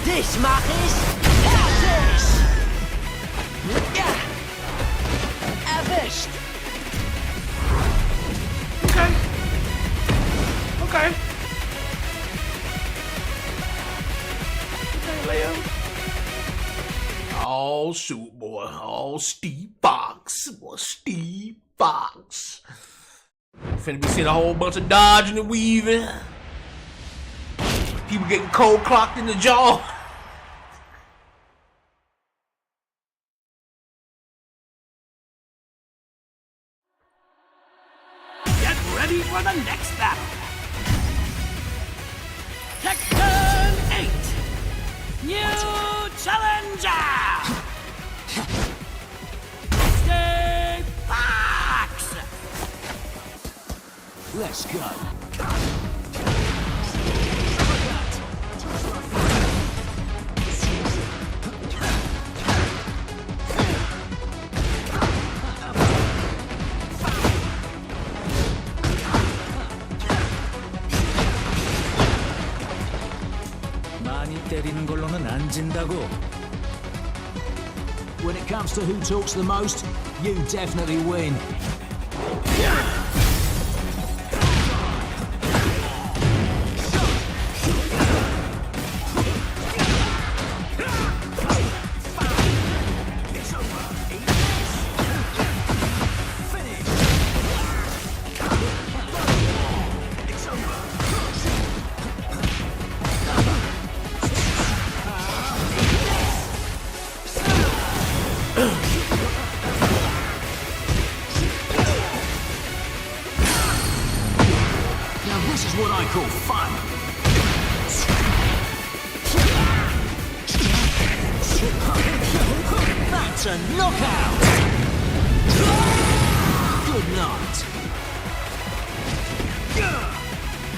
Dich mach ich fertig! Ja! Erwischt! Okay. Okay. Okay, Leo. Oh, shoot, boy. Oh, Steve Box. Boy, Steve Box. Finna be seeing a whole bunch of dodging and weaving. People getting cold clocked in the jaw. Get ready for the next battle. Tekken 8. New challenger. Stay Fox. Let's go! 많이 때리는 걸로는 안 진다고. When it comes to who talks the most, you definitely win. Now this is what I call fun. That's a knockout! Good night.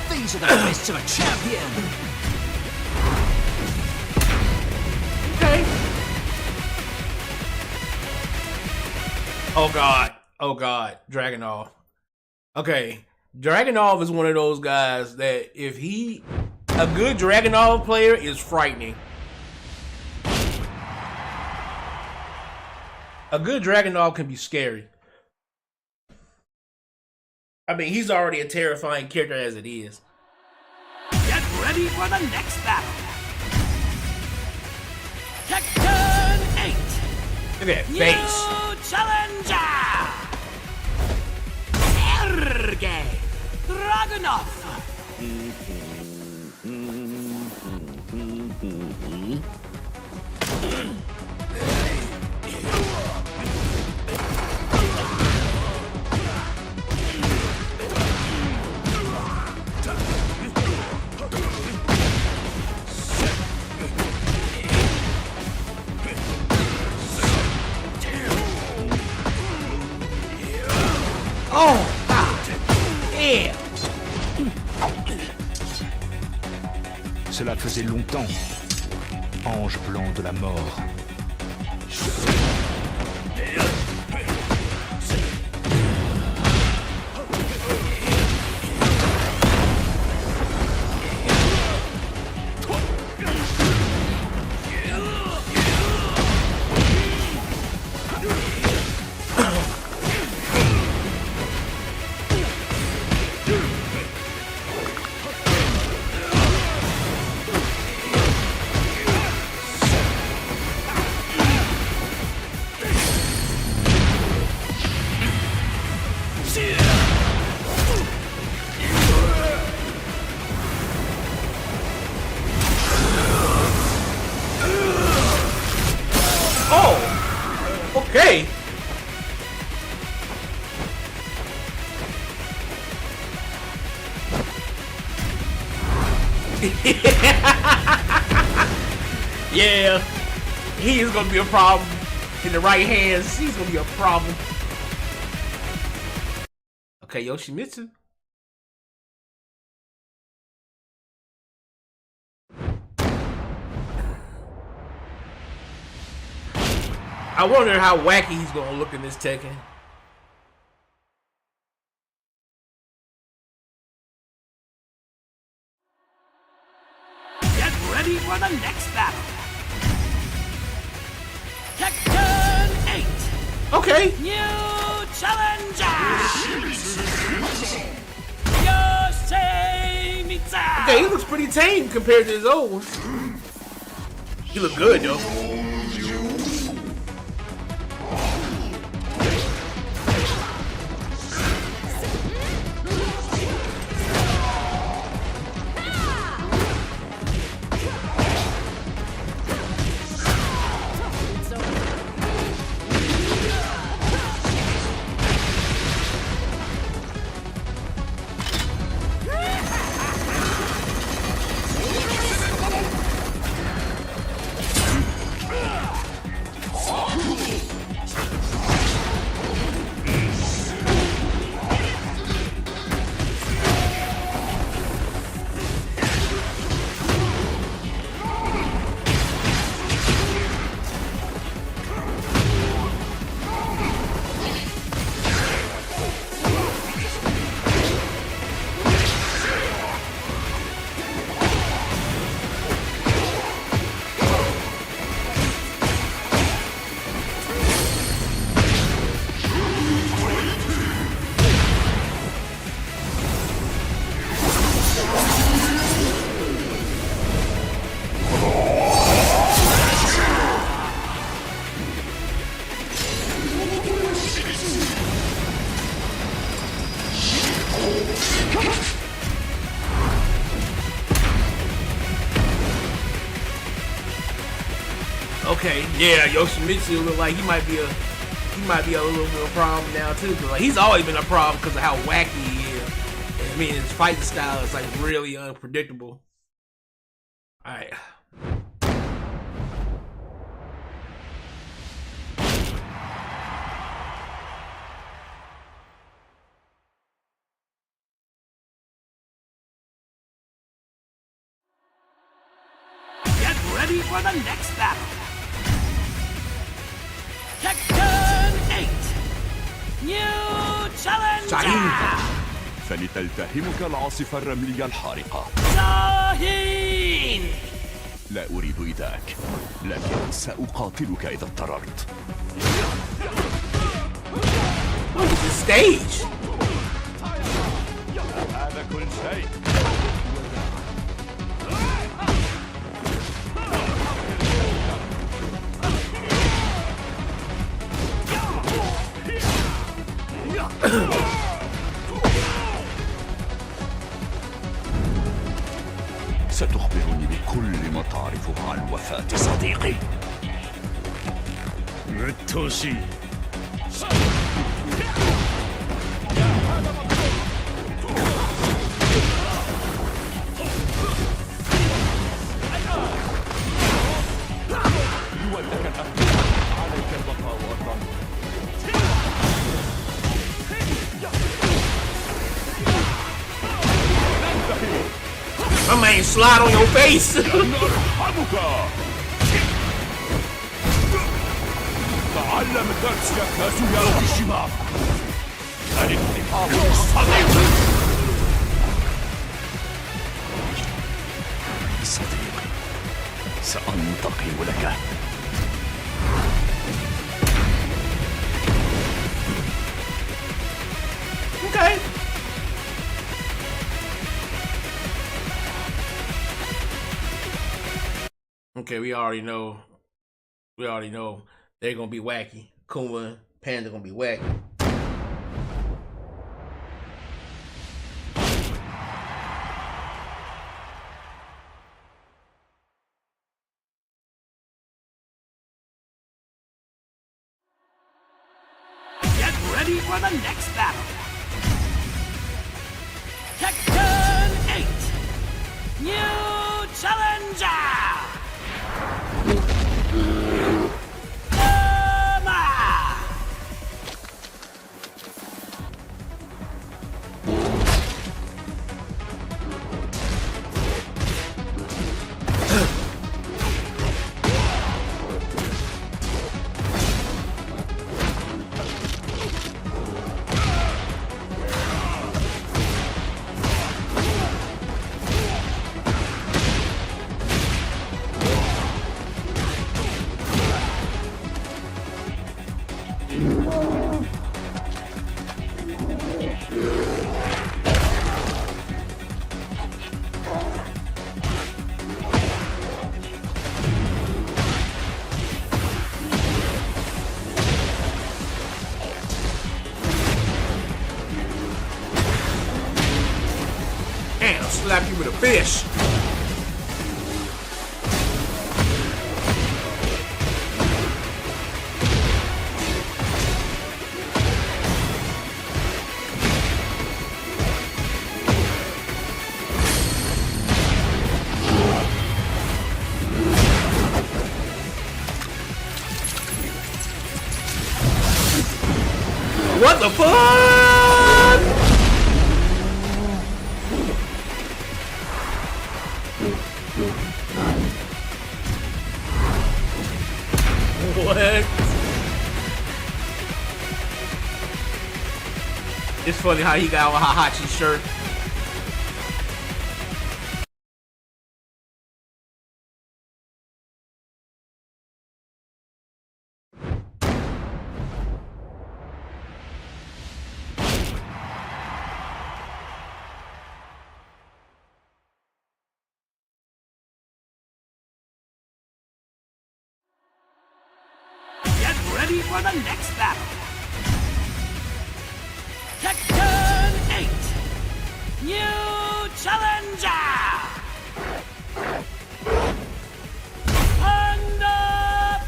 These are the fists of a champion. Okay. Oh god. Oh god. Dragunov. Okay. Dragunov is one of those guys that if he... A good Dragunov player is frightening. A good Dragunov can be scary. I mean, he's already a terrifying character as it is. Get ready for the next battle. Tekken 8. Look at that New face. challenger. Sergey Dragunov. Oh, God. Damn. Cela faisait longtemps. Ange blanc de la mort. Okay. Yeah, he is gonna be a problem. In the right hands, he's gonna be a problem. Okay, Yoshimitsu. I wonder how wacky he's gonna look in this Tekken. Get ready for the next battle. Tekken 8. Okay. New challenger. Yoshimitsu. Okay, he looks pretty tame compared to his old one. He look good though. Okay, yeah, Yoshimitsu look like he might be a little bit of a problem now too. Cause like he's always been a problem because of how wacky he is. I mean, his fighting style is like really unpredictable. All right. Get ready for the next battle. Tekken 8. New challenger! فلتلتهمك العاصفة الرملية الحارقة. شاهين! لا أريد إيذاك، لكن سأقاتلك إذا اضطررت. Look at the stage. هذا كل شيء. ستخبرني بكل ما تعرفه عن وفاة صديقي. うっとうしい。 My man slide on your face. تعلم درسك كازويا اوشيما. الانتقام الصديق. صديقي، سأنتقم لك. Okay. Okay, we already know. They're gonna be wacky. Kuma and Panda gonna be wacky. Get ready for the next battle! Tekken 8! New challenger! Damn, slap you with a fish. What the fuck? What? It's funny how he got on Hahachi's shirt. Ready for the next battle! Tekken 8! New challenger! And up!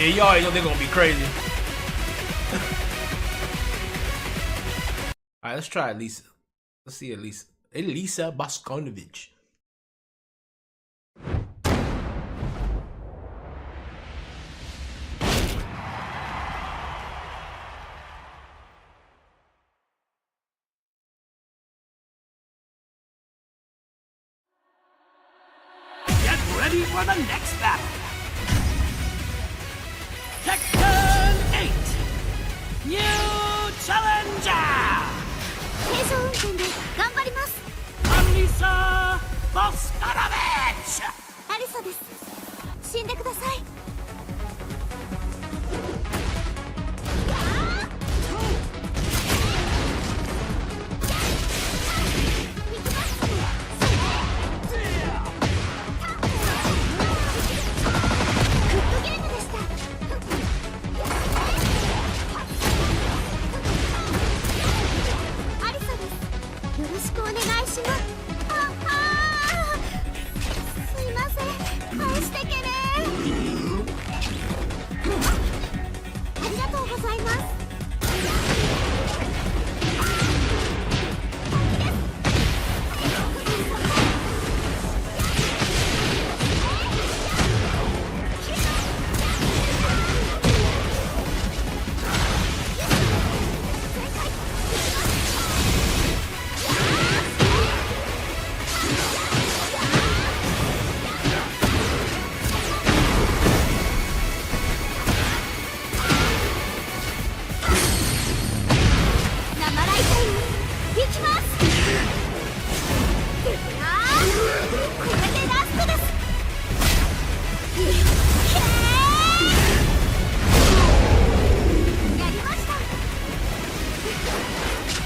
Yeah, you already know they're gonna be crazy. Alright, let's try Elisa. Let's see Elisa. Elisa Boskonovich. Get ready for the next battle. Tekken 8 New Challenger 軽装運転で頑張ります。 Alisa Boskonovich アリサです。死んでください。グッドゲームでした。アリサです。よろしくお願いします。すいません。返してけれ。ありがとうございます。生ライタイムいきます。これでラストです。やりました。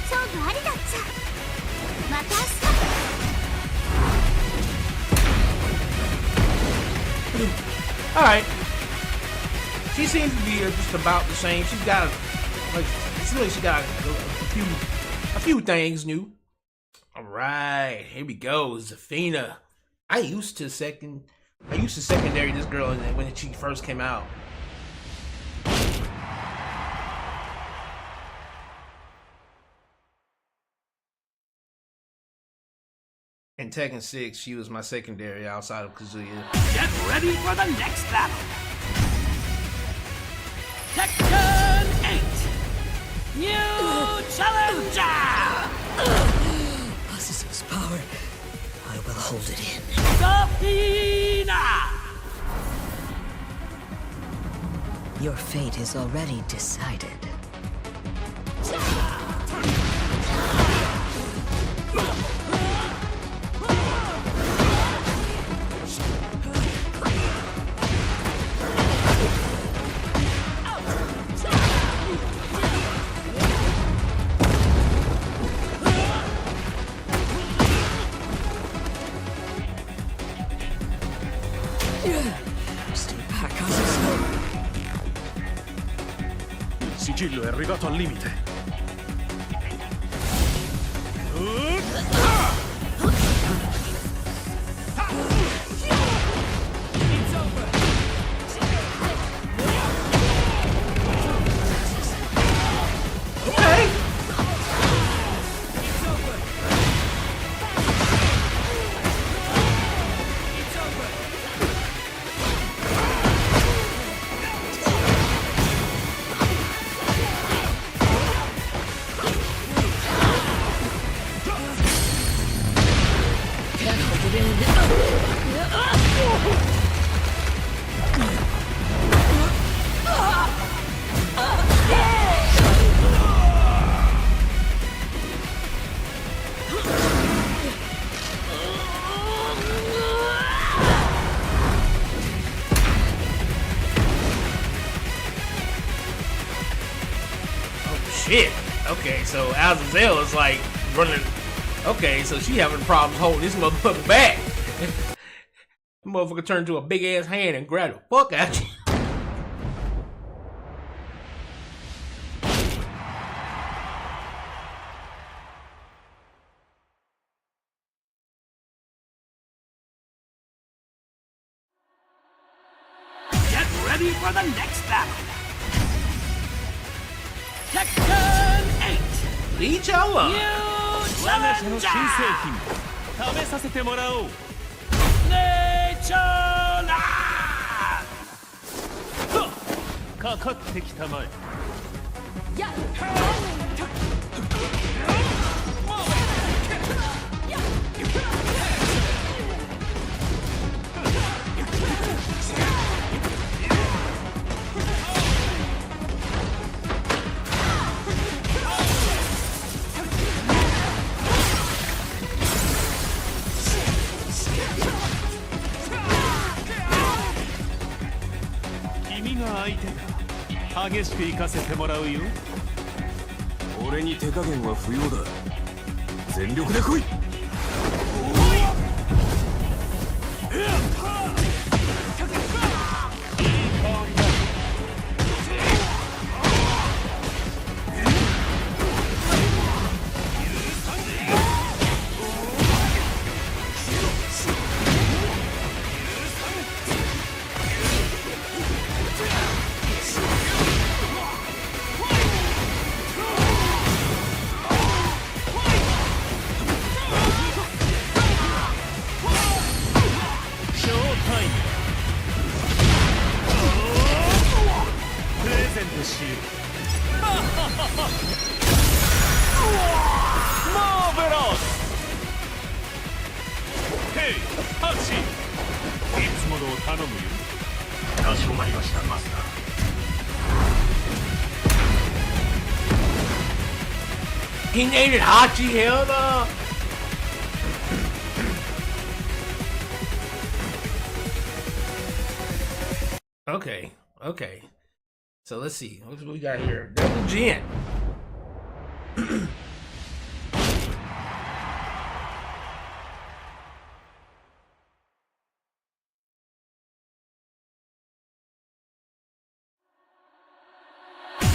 勝負ありだっちゃ。また明日。 Alright. She seems to be just about the same. She's got like it seems like she got a few things new. Alright, here we go. Zafina. I used to secondary this girl when she first came out. In Tekken 6, she was my secondary outside of Kazuya. Get ready for the next battle. Tekken 8 New Challenger Possesses power. I will hold it in. Zafina Your fate is already decided. Stay back, Kazuya. Il sigillo è arrivato al limite. Shit. Okay, so Azazel is like running. Okay, so she having problems holding this motherfucker back. The motherfucker turned into a big ass hand and grabbed the fuck out you. Get ready for the next battle. Tekken 8. リーチャーは New 我が社の新製 Challenger. 品食べさせてもらおう。 Nature Land. かかってきたまえ。君が相手か。激しく行かせてもらうよ。俺に手加減は不要だ。全力で来い。ショータイム。プレゼントしよう。マーベラス。ヘイハチ、いつものを頼むよ。かしこまりました、マスター。He named it Hachi. Hell no. Okay, okay. So let's see. What we got here? Double Jin.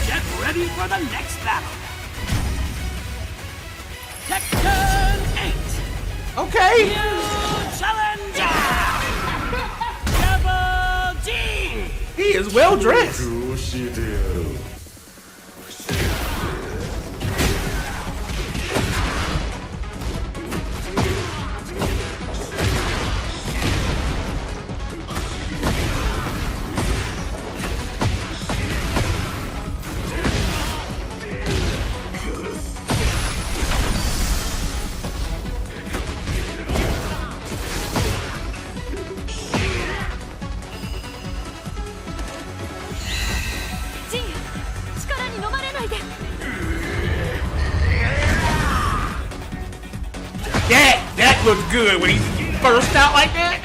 Get ready for the next battle. Tekken 8. Okay. New Challenger. Double G. He is well dressed. That looks good when he burst out like that.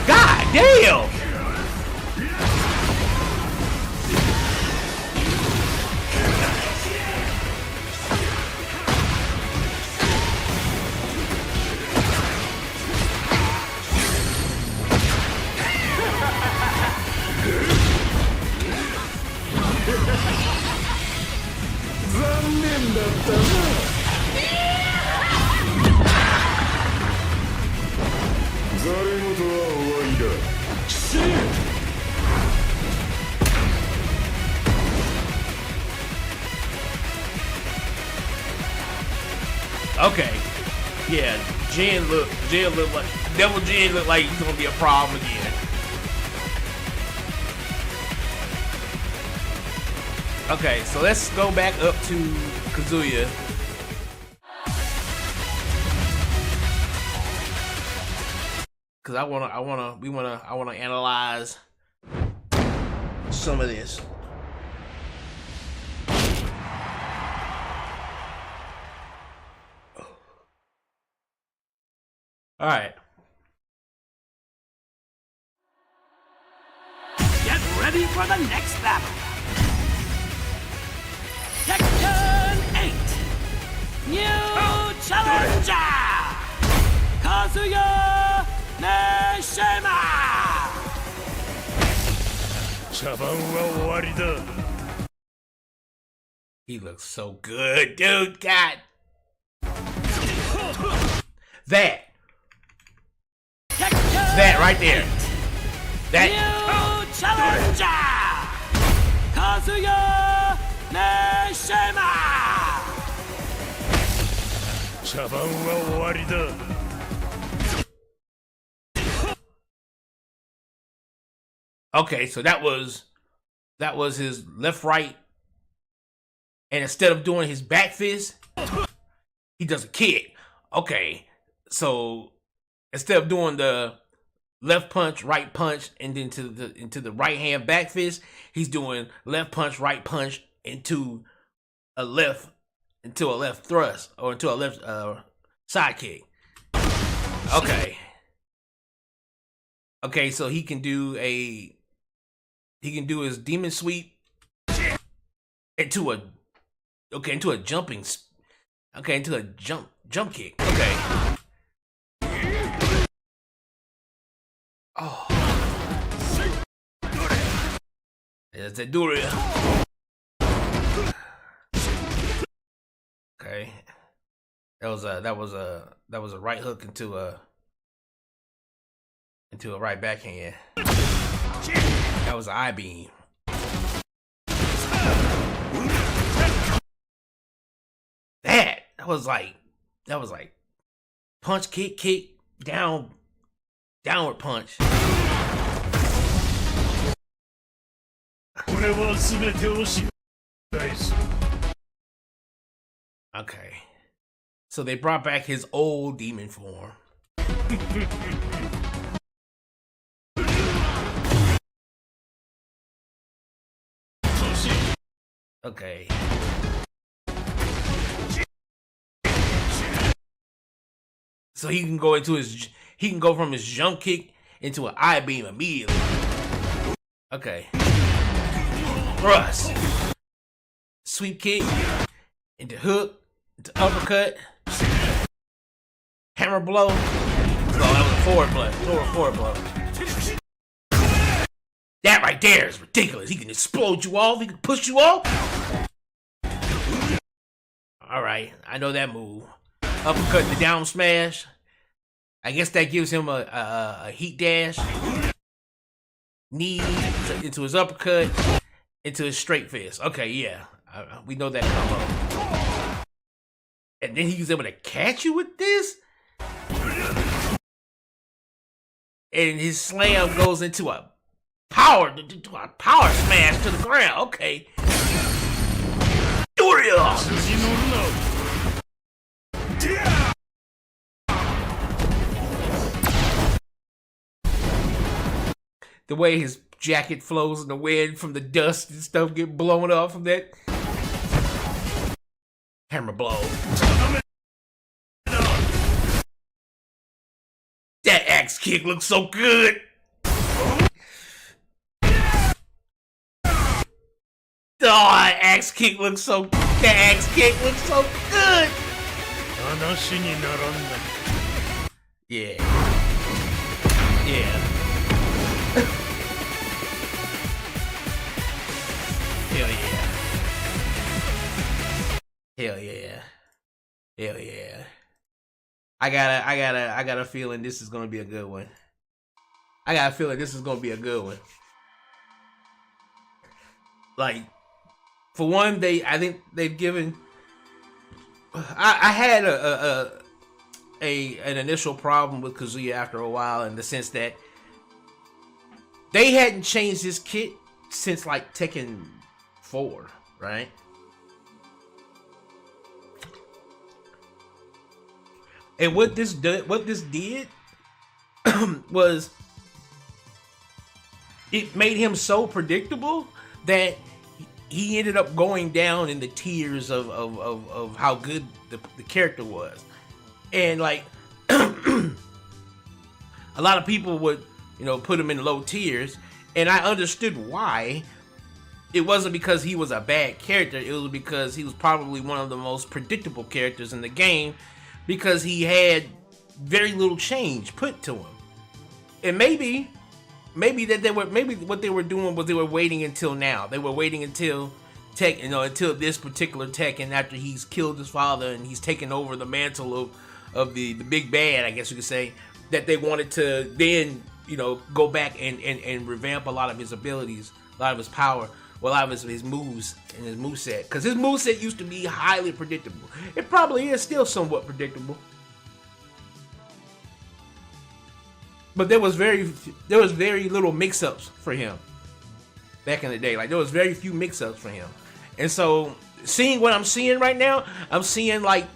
God damn. Okay. Yeah, Jin look like Devil Jin look like he's gonna be a problem again. Okay, so let's go back up to Kazuya. Cause I wanna analyze some of this. All right. Get ready for the next battle. Tekken 8. New Challenger. Kazuya Neshima. 茶番は終わりだ。He looks so good, dude. God. That right there. That. New challenger, Kazuya Neshima. 茶番は終わりだ。Okay, so that was his left right, and instead of doing his back fist, he does a kick. Okay, so instead of doing the left punch, right punch, and then into the right hand back fist, he's doing left punch, right punch into a left thrust or into a left side kick. Okay, so he can do his demon sweep into a jump kick. Okay. Oh. There's the Duria. Okay. That was a right hook into a right backhand. That was an eye beam. That was like punch, kick, downward punch. これは全てを知る。Okay. So they brought back his old demon form. Okay. So he can go from his jump kick into an eye beam immediately. Okay. Thrust. Sweep kick. Into hook. Into uppercut. Hammer blow. Oh, that was a forward blow. That right there is ridiculous. He can explode you off. He can push you off. Alright, I know that move. Uppercut the down smash. I guess that gives him a heat dash. Knee into his uppercut. Into his straight fist. Okay, yeah. We know that combo. And then he was able to catch you with this? And his slam goes into a power smash to the ground. Okay. The way his jacket flows in the wind from the dust and stuff get blown off from that hammer blow. That axe kick looks so good. That axe kick looks so good. 話にならんな。 Yeah. Hell yeah. I got a feeling this is gonna be a good one. Like, for one, I think they've given. I had an initial problem with Kazuya after a while, in the sense that they hadn't changed his kit since like Tekken 4, right? And what this did was it made him so predictable that he ended up going down in the tiers of how good the character was. And like a lot of people would, put him in low tiers, and I understood why. It wasn't because he was a bad character, it was because he was probably one of the most predictable characters in the game, because he had very little change put to him. And maybe what they were doing was they were waiting until now. They were waiting until until this particular Tekken, after he's killed his father and he's taken over the mantle of the big bad, I guess you could say, that they wanted to then, go back and revamp a lot of his abilities, a lot of his power, well, a lot of his moves and his moveset. Because his moveset used to be highly predictable. It probably is still somewhat predictable. But there was very little mix-ups for him back in the day. Like, there was very few mix-ups for him. And so, seeing what I'm seeing right now, I'm seeing, like,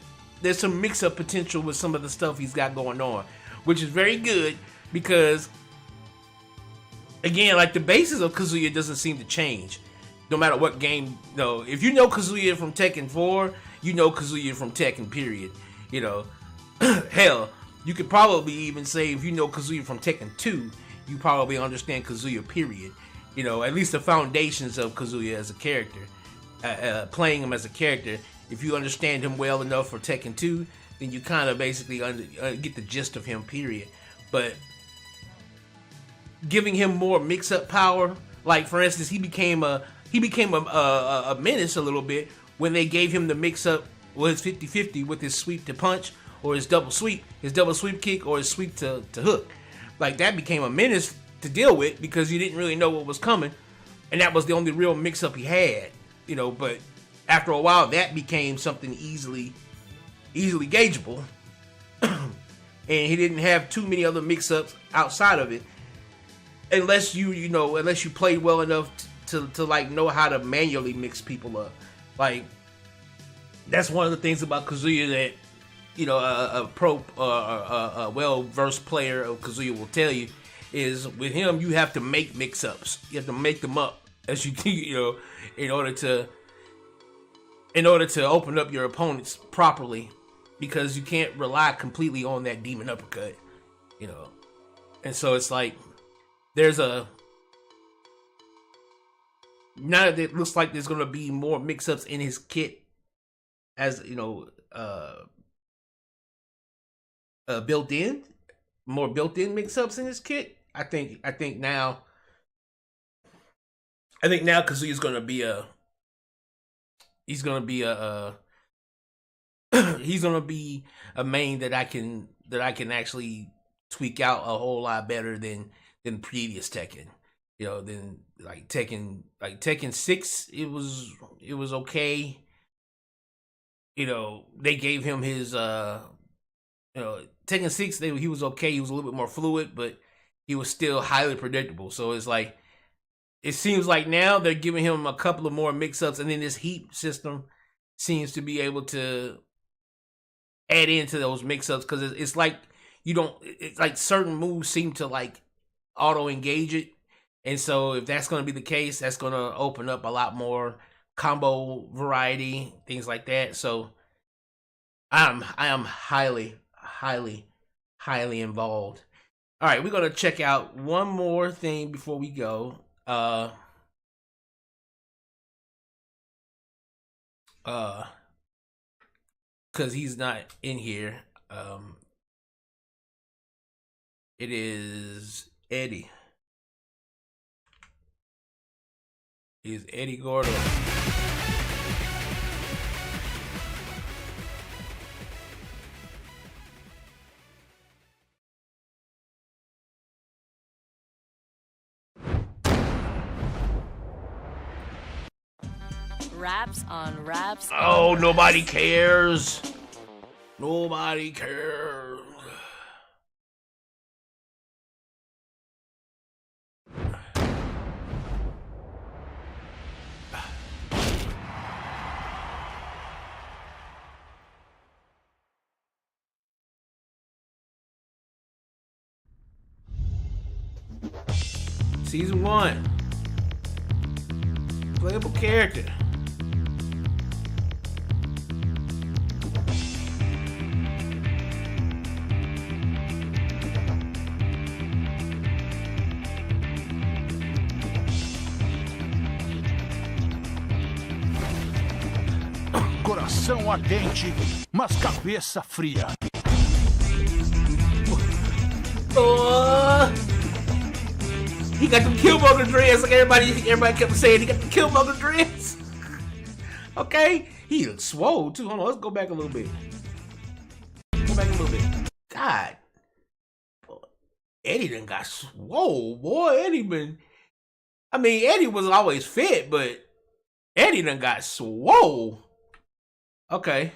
there's some mix-up potential with some of the stuff he's got going on, which is very good because, again, like, the basis of Kazuya doesn't seem to change. No matter what game, if you know Kazuya from Tekken 4, you know Kazuya from Tekken, period. Hell, you could probably even say if you know Kazuya from Tekken 2, you probably understand Kazuya, period. At least the foundations of Kazuya as a character. Playing him as a character, if you understand him well enough for Tekken 2, then you kind of basically get the gist of him, period. But giving him more mix-up power, like for instance, he became a menace a little bit when they gave him the mix-up was 50-50 with his sweep to punch or his double sweep kick or his sweep to hook. Like, that became a menace to deal with because you didn't really know what was coming, and that was the only real mix-up he had. But after a while, that became something easily gaugeable, and he didn't have too many other mix-ups outside of it, unless you played well enough to like know how to manually mix people up. Like, that's one of the things about Kazuya that a well-versed player of Kazuya will tell you is with him you have to make mix-ups. You have to make them up as you in order to open up your opponents properly, because you can't rely completely on that demon uppercut, And so it's like now that it looks like there's gonna be more mix-ups in his kit, as built-in mix-ups in his kit. I think now Kazuya's gonna be a main that I can actually tweak out a whole lot better than previous Tekken. Than like Tekken 6, it was okay. They gave him his Tekken 6, he was okay. He was a little bit more fluid, but he was still highly predictable. So it's like, it seems like now they're giving him a couple of more mix-ups, and then this heat system seems to be able to add into those mix-ups, because it's like it's like certain moves seem to like auto-engage it. And so if that's going to be the case, that's going to open up a lot more combo variety, things like that. So I am highly involved. All right, we're going to check out one more thing before we go. Because he's not in here. It is Eddie. He's Eddie Gordo. Raps on raps. Oh, nobody cares. Nobody cares. Season 1. Playable character. Coração ardente, mas cabeça fria. He got the Killmonger dreads, like everybody kept saying. He got the Killmonger dreads. Okay, he looks swole too. Hold on, let's go back a little bit. Go back a little bit. God, Eddie done got swole, boy. Eddie was always fit, but Eddie done got swole. Okay.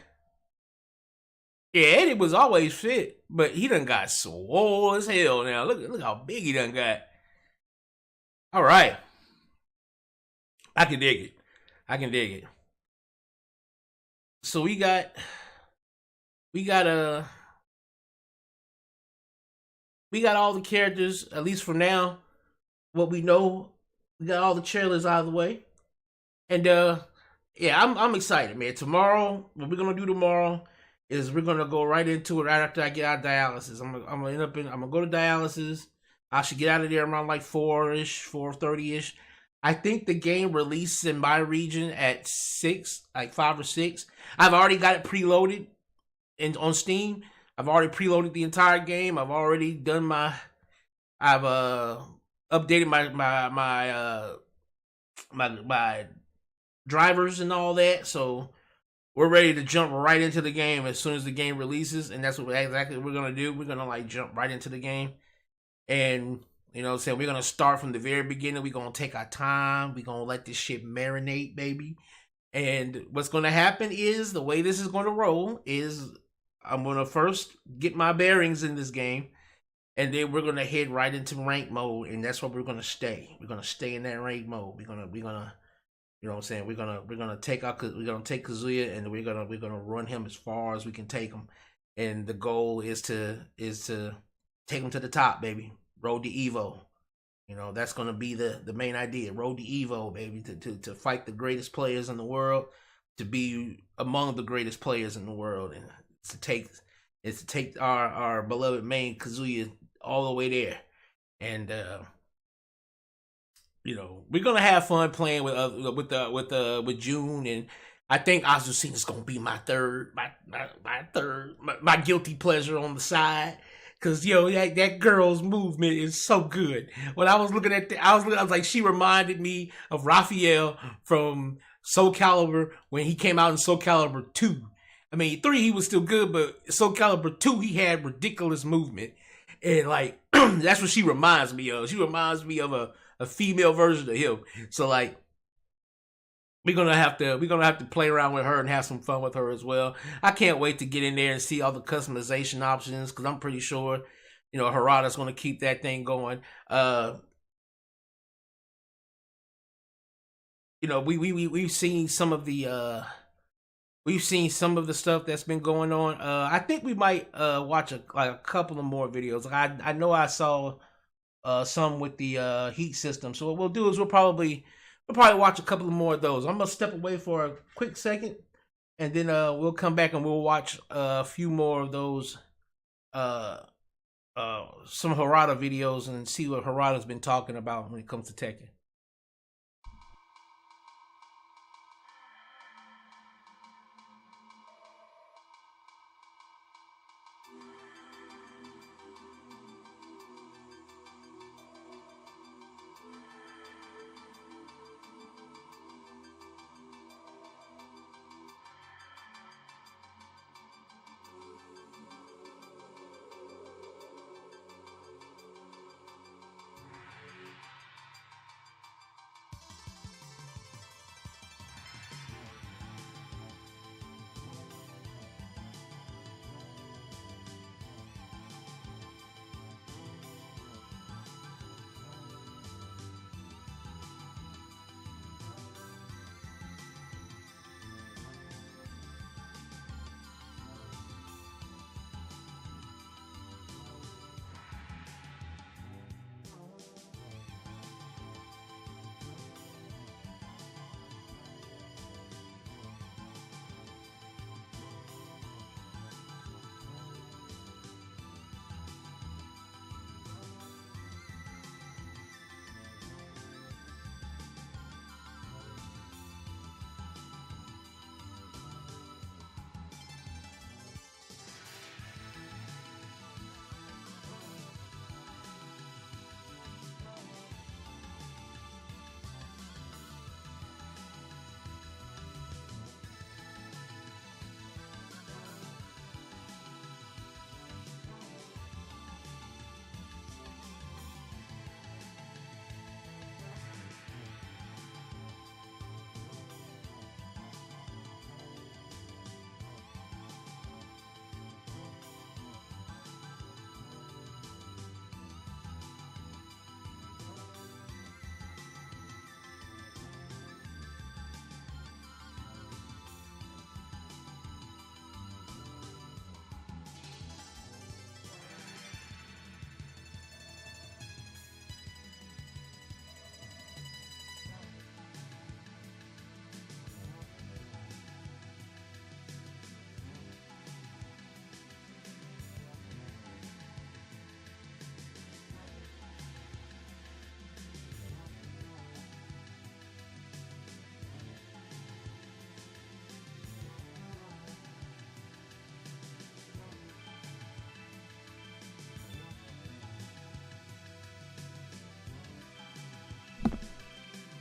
Yeah, Eddie was always fit, but he done got swole as hell now. Look how big he done got. All right. I can dig it. So we got all the characters, at least for now. What we know, we got all the trailers out of the way. And yeah, I'm excited, man. Tomorrow, what we're gonna do tomorrow is we're gonna go right into it right after I get out of dialysis. I'm gonna go to dialysis. I should get out of there around like 4-ish, 4:30-ish. I think the game releases in my region at 6, like 5 or 6. I've already got it preloaded on Steam. I've already preloaded the entire game. I've already done I've updated my drivers and all that. So we're ready to jump right into the game as soon as the game releases, and that's exactly what we're gonna do. We're gonna like jump right into the game, and you know what I'm saying, we're gonna start from the very beginning. We're gonna take our time. We're gonna let this shit marinate, baby. And what's gonna happen is, the way this is gonna roll is, I'm gonna first get my bearings in this game, and then we're gonna head right into rank mode, and that's where we're gonna stay. We're gonna stay in that rank mode. We're gonna you know what I'm saying, we're gonna take Kazuya, and we're gonna run him as far as we can take him. And the goal is to take him to the top, baby. Road to Evo. You know, that's gonna be the main idea. Road to Evo, baby, to fight the greatest players in the world, to be among the greatest players in the world, and to take our beloved main Kazuya all the way there. And you know, we're gonna have fun playing with June, and I think Azucena's gonna be my guilty pleasure on the side. Cause yo, that girl's movement is so good. When I was looking at I was like, she reminded me of Raphael from Soul Calibur when he came out in Soul Calibur 2. I mean, 3 he was still good, but Soul Calibur 2 he had ridiculous movement, and like that's what she reminds me of. She reminds me of a female version of him. So like, we're gonna have to play around with her and have some fun with her as well. I can't wait to get in there and see all the customization options, because I'm pretty sure, you know, Harada's gonna keep that thing going. You know, we've seen some of the stuff that's been going on. I think we might watch a couple of more videos. Like I know I saw some with the heat system. So what we'll do is we'll probably watch a couple of more of those. I'm gonna step away for a quick second, and then we'll come back and we'll watch a few more of those some Harada videos and see what Harada's been talking about when it comes to Tekken.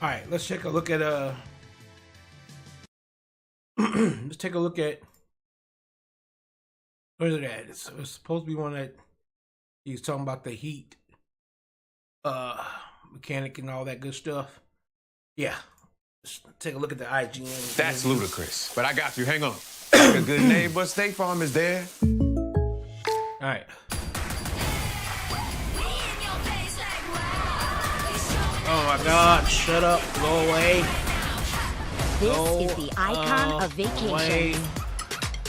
All right, let's take a look at let's take a look at where's it at? It's supposed to be one that he's talking about the heat mechanic and all that good stuff. Yeah. Let's take a look at the IGN. That's ludicrous. But I got you. Hang on. A good neighbor, State Farm is there. All right. Oh my God! Shut up! Go away! This is the icon of vacation.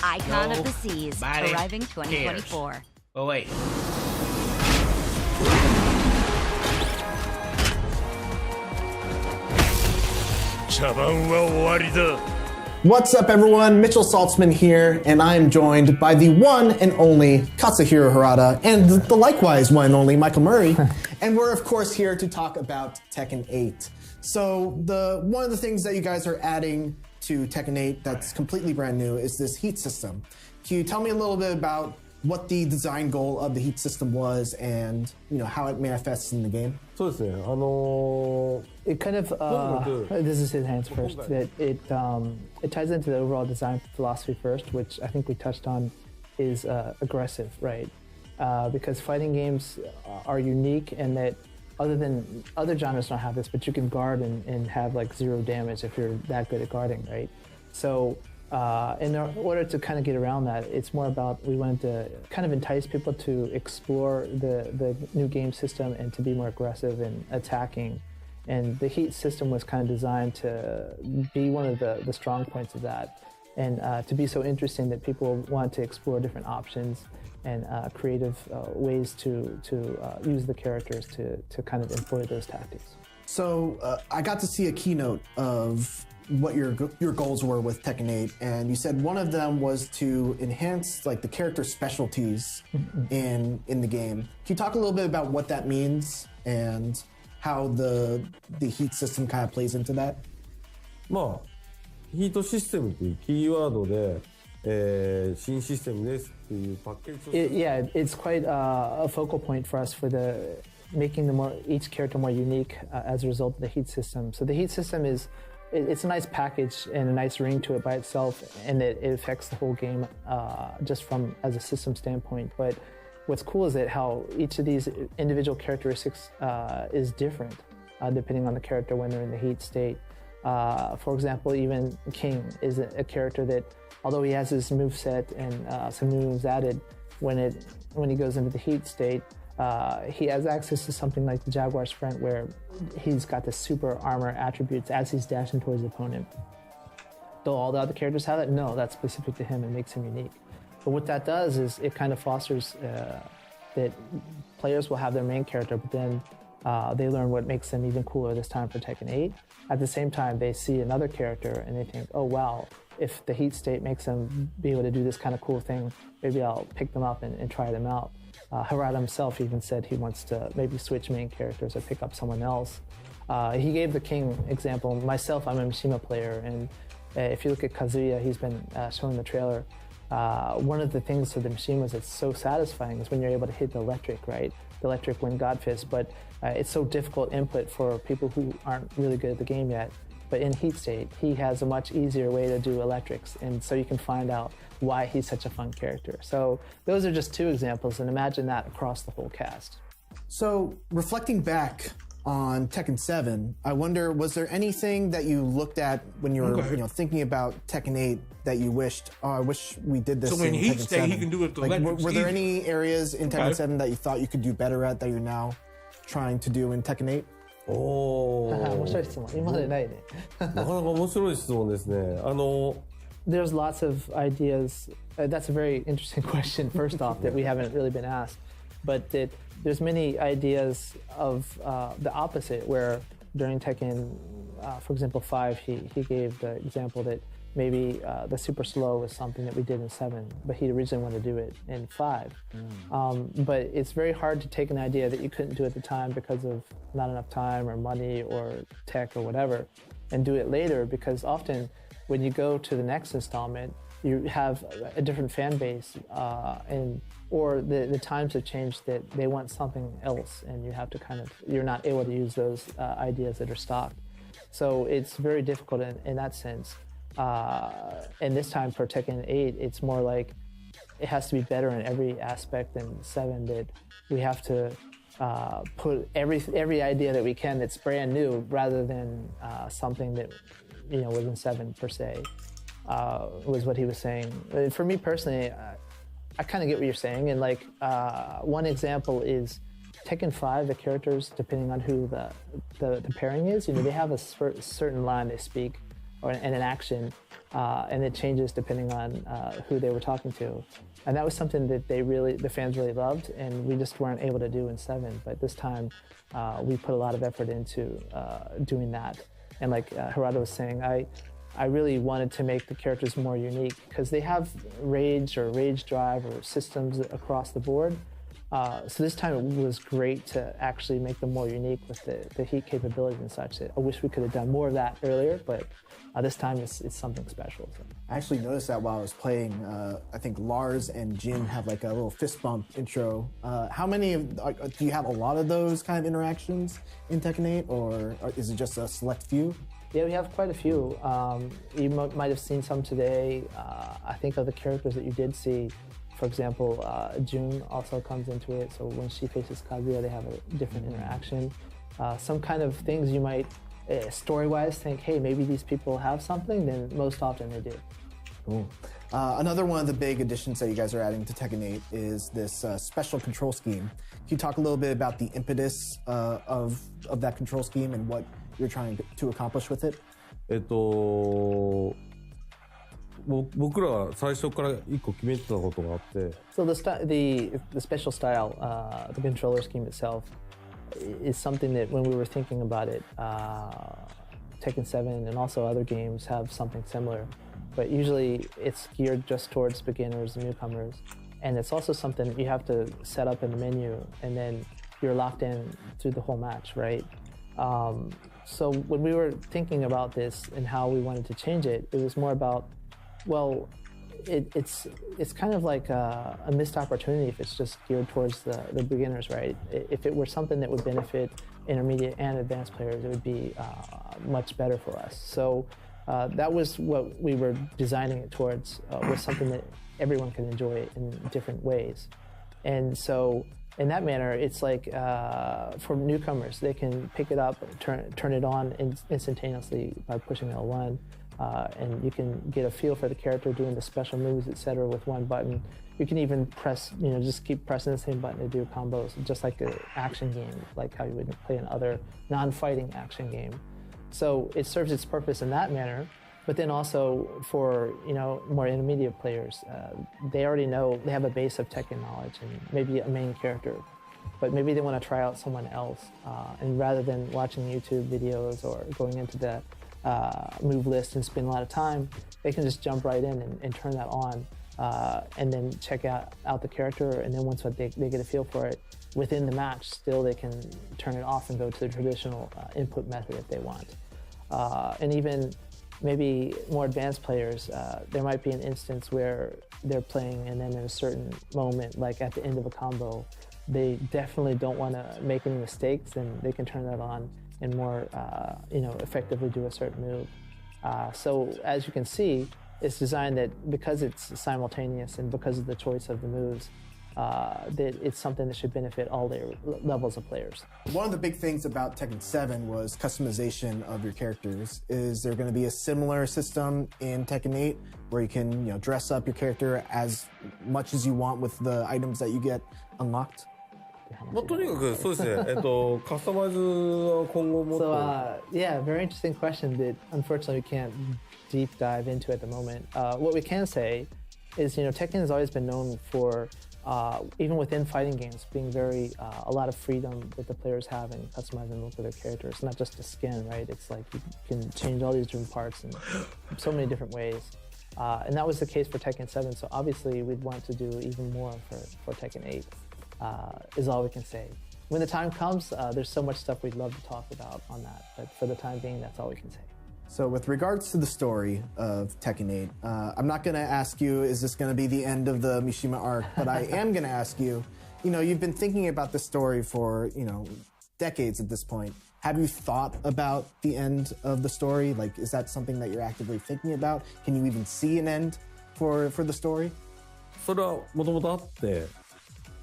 Icon of the seas, Nobody arriving 2024. cares. Go away. What's up, everyone? Mitchell Saltzman here, and I am joined by the one and only Katsuhiro Harada and the likewise one and only Michael Murray. And we're, of course, here to talk about Tekken 8. So one of the things that you guys are adding to Tekken 8 that's completely brand new is this heat system. Can you tell me a little bit about what the design goal of the heat system was and how it manifests in the game? そうですね。It kind of this is his hands first. That it ties into the overall design philosophy first, which I think we touched on, is aggressive, right? Because fighting games are unique in that other genres don't have this, but you can guard and have like 0 damage if you're that good at guarding, right? So in order to kind of get around that, it's more about we wanted to kind of entice people to explore the new game system and to be more aggressive in attacking. And the heat system was kind of designed to be one of the strong points of that, and to be so interesting that people want to explore different options and creative ways to use the characters to kind of employ those tactics. So I got to see a keynote of what your goals were with Tekken 8, and you said one of them was to enhance like the character specialties in the game. Can you talk a little bit about what that means and how the heat system kind of plays into that? まあ、ヒートシステムっていうキーワードで、新システムですっていうパッケージとして。Yeah, it's quite a focal point for us for making each character more unique as a result of the heat system. So the heat system it's a nice package and a nice ring to it by itself, and it affects the whole game just as a system standpoint. But what's cool is that how each of these individual characteristics is different depending on the character when they're in the heat state. For example, even King is a character that, although he has his moveset and some new moves added, when he goes into the heat state, he has access to something like the Jaguar Sprint, where he's got the super armor attributes as he's dashing towards the opponent. Though all the other characters have it, no, that's specific to him and makes him unique. But what that does is it kind of fosters that players will have their main character, but then they learn what makes them even cooler this time for Tekken 8. At the same time, they see another character and they think, oh wow, if the heat state makes them be able to do this kind of cool thing, maybe I'll pick them up and try them out. Harada himself even said he wants to maybe switch main characters or pick up someone else. He gave the King example. Myself, I'm a Mishima player, and if you look at Kazuya, he's been showing the trailer. One of the things for the Mishimas that's so satisfying is when you're able to hit the electric, right? The electric Wind God Fist, but it's so difficult input for people who aren't really good at the game yet. But in heat state, he has a much easier way to do electrics, and so you can find out why he's such a fun character. So those are just 2 examples, and imagine that across the whole cast. So reflecting back on Tekken 7, I wonder, was there anything that you looked at when you were thinking about Tekken 8 that you wished, oh, I wish we did this in heat Tekken state, 7? he can do it. Were there any areas in Tekken 7 that you thought you could do better at that you're now trying to do in Tekken 8? 面白い質問。今までないね。なかなか面白い質問ですね。There's lots of ideas. That's a very interesting question, first off, that we haven't really been asked. But there's many ideas of the opposite, where during Tekken, for example, 5, he gave the example that maybe the super slow was something that we did in 7, but he originally wanted to do it in 5. But it's very hard to take an idea that you couldn't do at the time because of not enough time or money or tech or whatever, and do it later, because often when you go to the next installment, you have a different fan base, or the times have changed that they want something else, and you have to you're not able to use those ideas that are stocked. So it's very difficult in that sense. And this time for Tekken 8, it's more like it has to be better in every aspect than 7, that we have to put every idea that we can that's brand new rather than something that, was in 7 per se, was what he was saying. For me personally, I kind of get what you're saying. And like one example is Tekken 5, the characters, depending on who the pairing is, they have a certain line they speak and an action, and it changes depending on who they were talking to. And that was something that the fans really loved, and we just weren't able to do in 7. But this time, we put a lot of effort into doing that. And like Hirata was saying, I really wanted to make the characters more unique because they have rage or rage drive or systems across the board. So this time it was great to actually make them more unique with the heat capabilities and such. I wish we could have done more of that earlier, but this time it's something special. So. I actually noticed that while I was playing. I think Lars and Jin have like a little fist bump intro. How many do you have a lot of those kind of interactions in Tekken 8, or is it just a select few? Yeah, we have quite a few. You might have seen some today. I think of the characters that you did see. For example, June also comes into it, so when she faces Kaguya, they have a different interaction. Some kind of things you might, story-wise, think, hey, maybe these people have something, then most often they do. Cool. Another one of the big additions that you guys are adding to Tekken 8 is this special control scheme. Can you talk a little bit about the impetus of that control scheme and what you're trying to accomplish with it? 僕らは最初から一個決めてたことがあって。So the special style, the controller scheme itself, is something that when we were thinking about it, Tekken 7 and also other games have something similar, but usually it's geared just towards beginners and newcomers, and it's also something that you have to set up in the menu, and then you're locked in through the whole match, right? So when we were thinking about this and how we wanted to change it, it was more about, well, it's kind of like a missed opportunity if it's just geared towards the beginners, right? If it were something that would benefit intermediate and advanced players, it would be much better for us. So that was what we were designing it towards, was something that everyone can enjoy in different ways. And so in that manner, it's like for newcomers, they can pick it up, turn it on instantaneously by pushing L1. And you can get a feel for the character doing the special moves, etc. with one button. You can even press, just keep pressing the same button to do combos, just like an action game, like how you would play another non-fighting action game. So it serves its purpose in that manner, but then also for, more intermediate players, they already know, they have a base of Tekken knowledge and maybe a main character, but maybe they want to try out someone else. And rather than watching YouTube videos or going into the move list and spend a lot of time, they can just jump right in and turn that on, and then check out the character, and then once they get a feel for it within the match, still they can turn it off and go to the traditional input method if they want. And even maybe more advanced players, there might be an instance where they're playing and then in a certain moment, like at the end of a combo, they definitely don't want to make any mistakes, and they can turn that on and more, effectively do a certain move. So as you can see, it's designed that because it's simultaneous and because of the choice of the moves, that it's something that should benefit all their levels of players. One of the big things about Tekken 7 was customization of your characters. Is there going to be a similar system in Tekken 8 where you can, dress up your character as much as you want with the items that you get unlocked? とにかくそうですね。カスタマイズは今後もっと。So yeah, very interesting question that unfortunately we can't deep dive into at the moment. What we can say is, Tekken has always been known for, even within fighting games, being very a lot of freedom that the players have in customizing the look of their characters. Not just the skin, right? It's like you can change all these different parts in so many different ways. And that was the case for Tekken 7. So obviously we'd want to do even more for Tekken 8. Is all we can say. When the time comes, there's so much stuff we'd love to talk about on that, but for the time being, that's all we can say. So with regards to the story of Tekken 8, I'm not going to ask you, is this going to be the end of the Mishima arc, but I am going to ask you, you've been thinking about this story for, decades at this point. Have you thought about the end of the story? Like, is that something that you're actively thinking about? Can you even see an end for the story? それはもともとあって、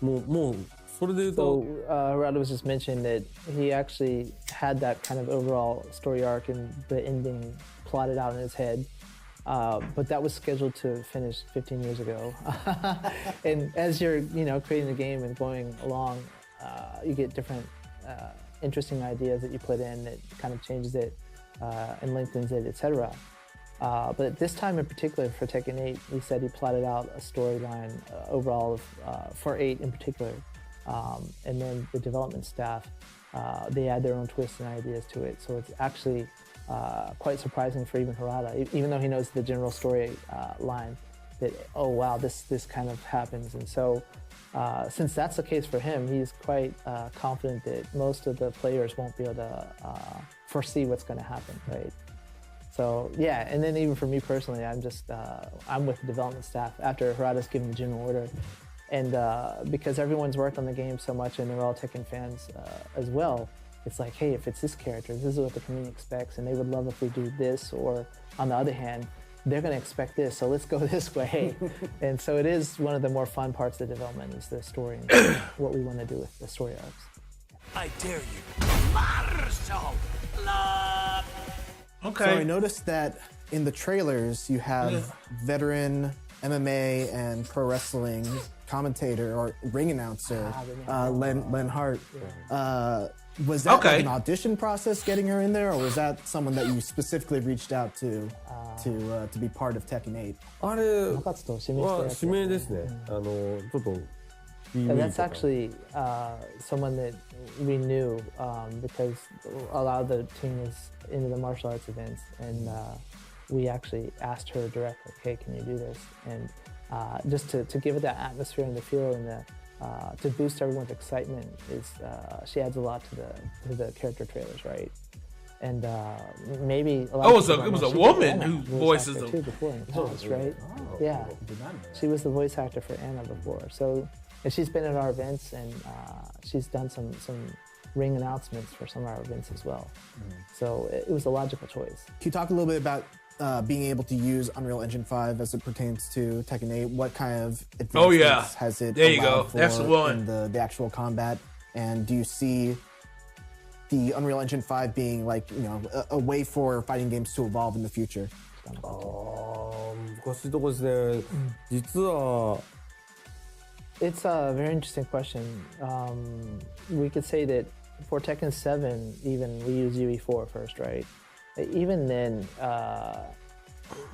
もうそれで言うと。So Harada was just mentioning that he actually had that kind of overall story arc and the ending plotted out in his head. But that was scheduled to finish 15 years ago. And as you're, creating the game and going along, you get different interesting ideas that you put in that kind of changes it and lengthens it, etc. But at this time in particular for Tekken 8, he said he plotted out a storyline overall for 8 in particular. And then the development staff, they add their own twists and ideas to it. So it's actually quite surprising for even Harada, even though he knows the general story line, that, oh wow, this kind of happens. And so since that's the case for him, he's quite confident that most of the players won't be able to foresee what's going to happen, right? So yeah, and then even for me personally, I'm with the development staff after Harada's given the general order. And because everyone's worked on the game so much and they're all Tekken fans as well, it's like, hey, if it's this character, this is what the community expects, and they would love if we do this, or on the other hand, they're going to expect this, so let's go this way. And so it is one of the more fun parts of the development is the story and what we want to do with the story arcs. I dare you. Marshall! Okay. So I noticed that in the trailers you have veteran MMA and pro wrestling commentator or ring announcer Len Hart. Was that like an audition process getting her in there, or was that someone that you specifically reached out to be part of Tekken 8? あれは指名ですね。ちょっと And that's actually someone that we knew because a lot of the team is into the martial arts events, and we actually asked her directly, hey, can you do this? And just to give it that atmosphere and the feel and to boost everyone's excitement, she adds a lot to the character trailers, right? And maybe a lot it was a woman who voices them before in college, right? Yeah, she was the voice actor for Anna before. So, and she's been at our events, and she's done some ring announcements for some of our events as well. So it was a logical choice. Can you talk a little bit about being able to use Unreal Engine 5 as it pertains to Tekken 8? What kind of advancements has it allowed for That's the one. in the actual combat? And do you see the Unreal Engine 5 being like, a way for fighting games to evolve in the future? 難しいとこですね。実は It's a very interesting question. We could say that for Tekken 7, even we use UE4 first, right? Even then,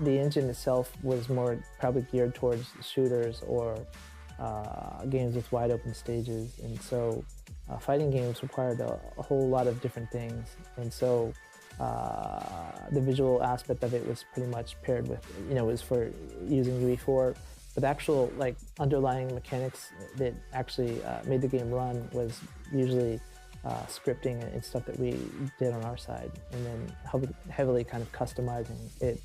the engine itself was more probably geared towards shooters or games with wide open stages, and so fighting games required a whole lot of different things, and so the visual aspect of it was pretty much paired with, was for using UE4. But the actual underlying mechanics that actually made the game run was usually scripting and stuff that we did on our side, and then heavily kind of customizing it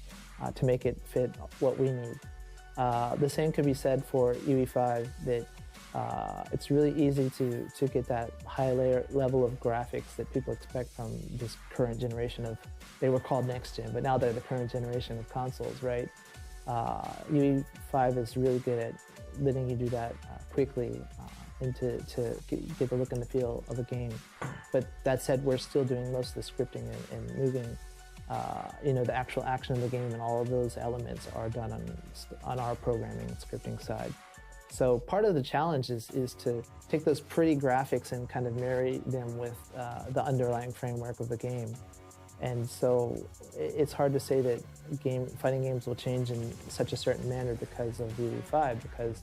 to make it fit what we need. The same could be said for UE5, that it's really easy to get that high level of graphics that people expect from this current generation of, they were called next gen, but now they're the current generation of consoles, right? UE5 is really good at letting you do that quickly and to get the look and the feel of a game. But that said, we're still doing most of the scripting and moving, the actual action of the game, and all of those elements are done on our programming and scripting side. So part of the challenge is to take those pretty graphics and kind of marry them with the underlying framework of the game. And so it's hard to say that fighting games will change in such a certain manner because of UE5, because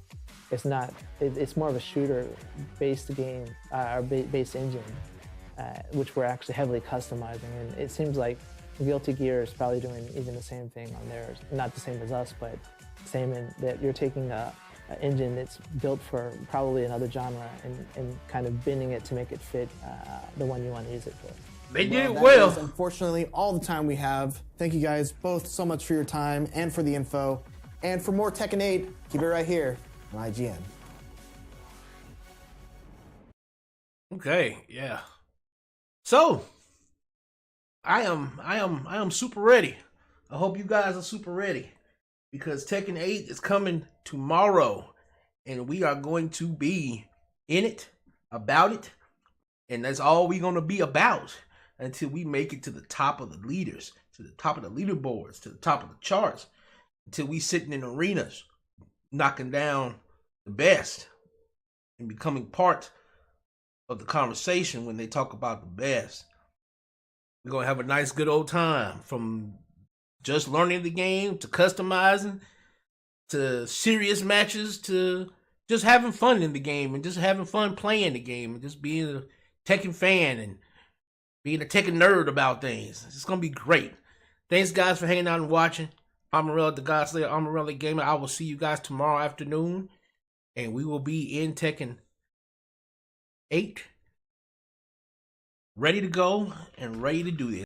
it's more of a shooter-based game, or based engine, which we're actually heavily customizing. And it seems like Guilty Gear is probably doing even the same thing on theirs. Not the same as us, but same in that you're taking an engine that's built for probably another genre and kind of bending it to make it fit the one you want to use it for. They did That well. is unfortunately all the time we have. Thank you guys both so much for your time and for the info. And for more Tekken 8, keep it right here on IGN. Okay, yeah. So I am super ready. I hope you guys are super ready because Tekken 8 is coming tomorrow and we are going to be in it, about it, and that's all we're going to be about until we make it to the top of the leaders, to the top of the leaderboards, to the top of the charts, until we sitting in arenas knocking down the best and becoming part of the conversation when they talk about the best. We're going to have a nice good old time, from just learning the game to customizing to serious matches to just having fun in the game and just having fun playing the game and just being a Tekken fan and being a Tekken nerd about things. It's going to be great. Thanks, guys, for hanging out and watching. Amon-Rellik, the Godslayer, Amon-Rellik Gamer. I will see you guys tomorrow afternoon, and we will be in Tekken 8, ready to go and ready to do this.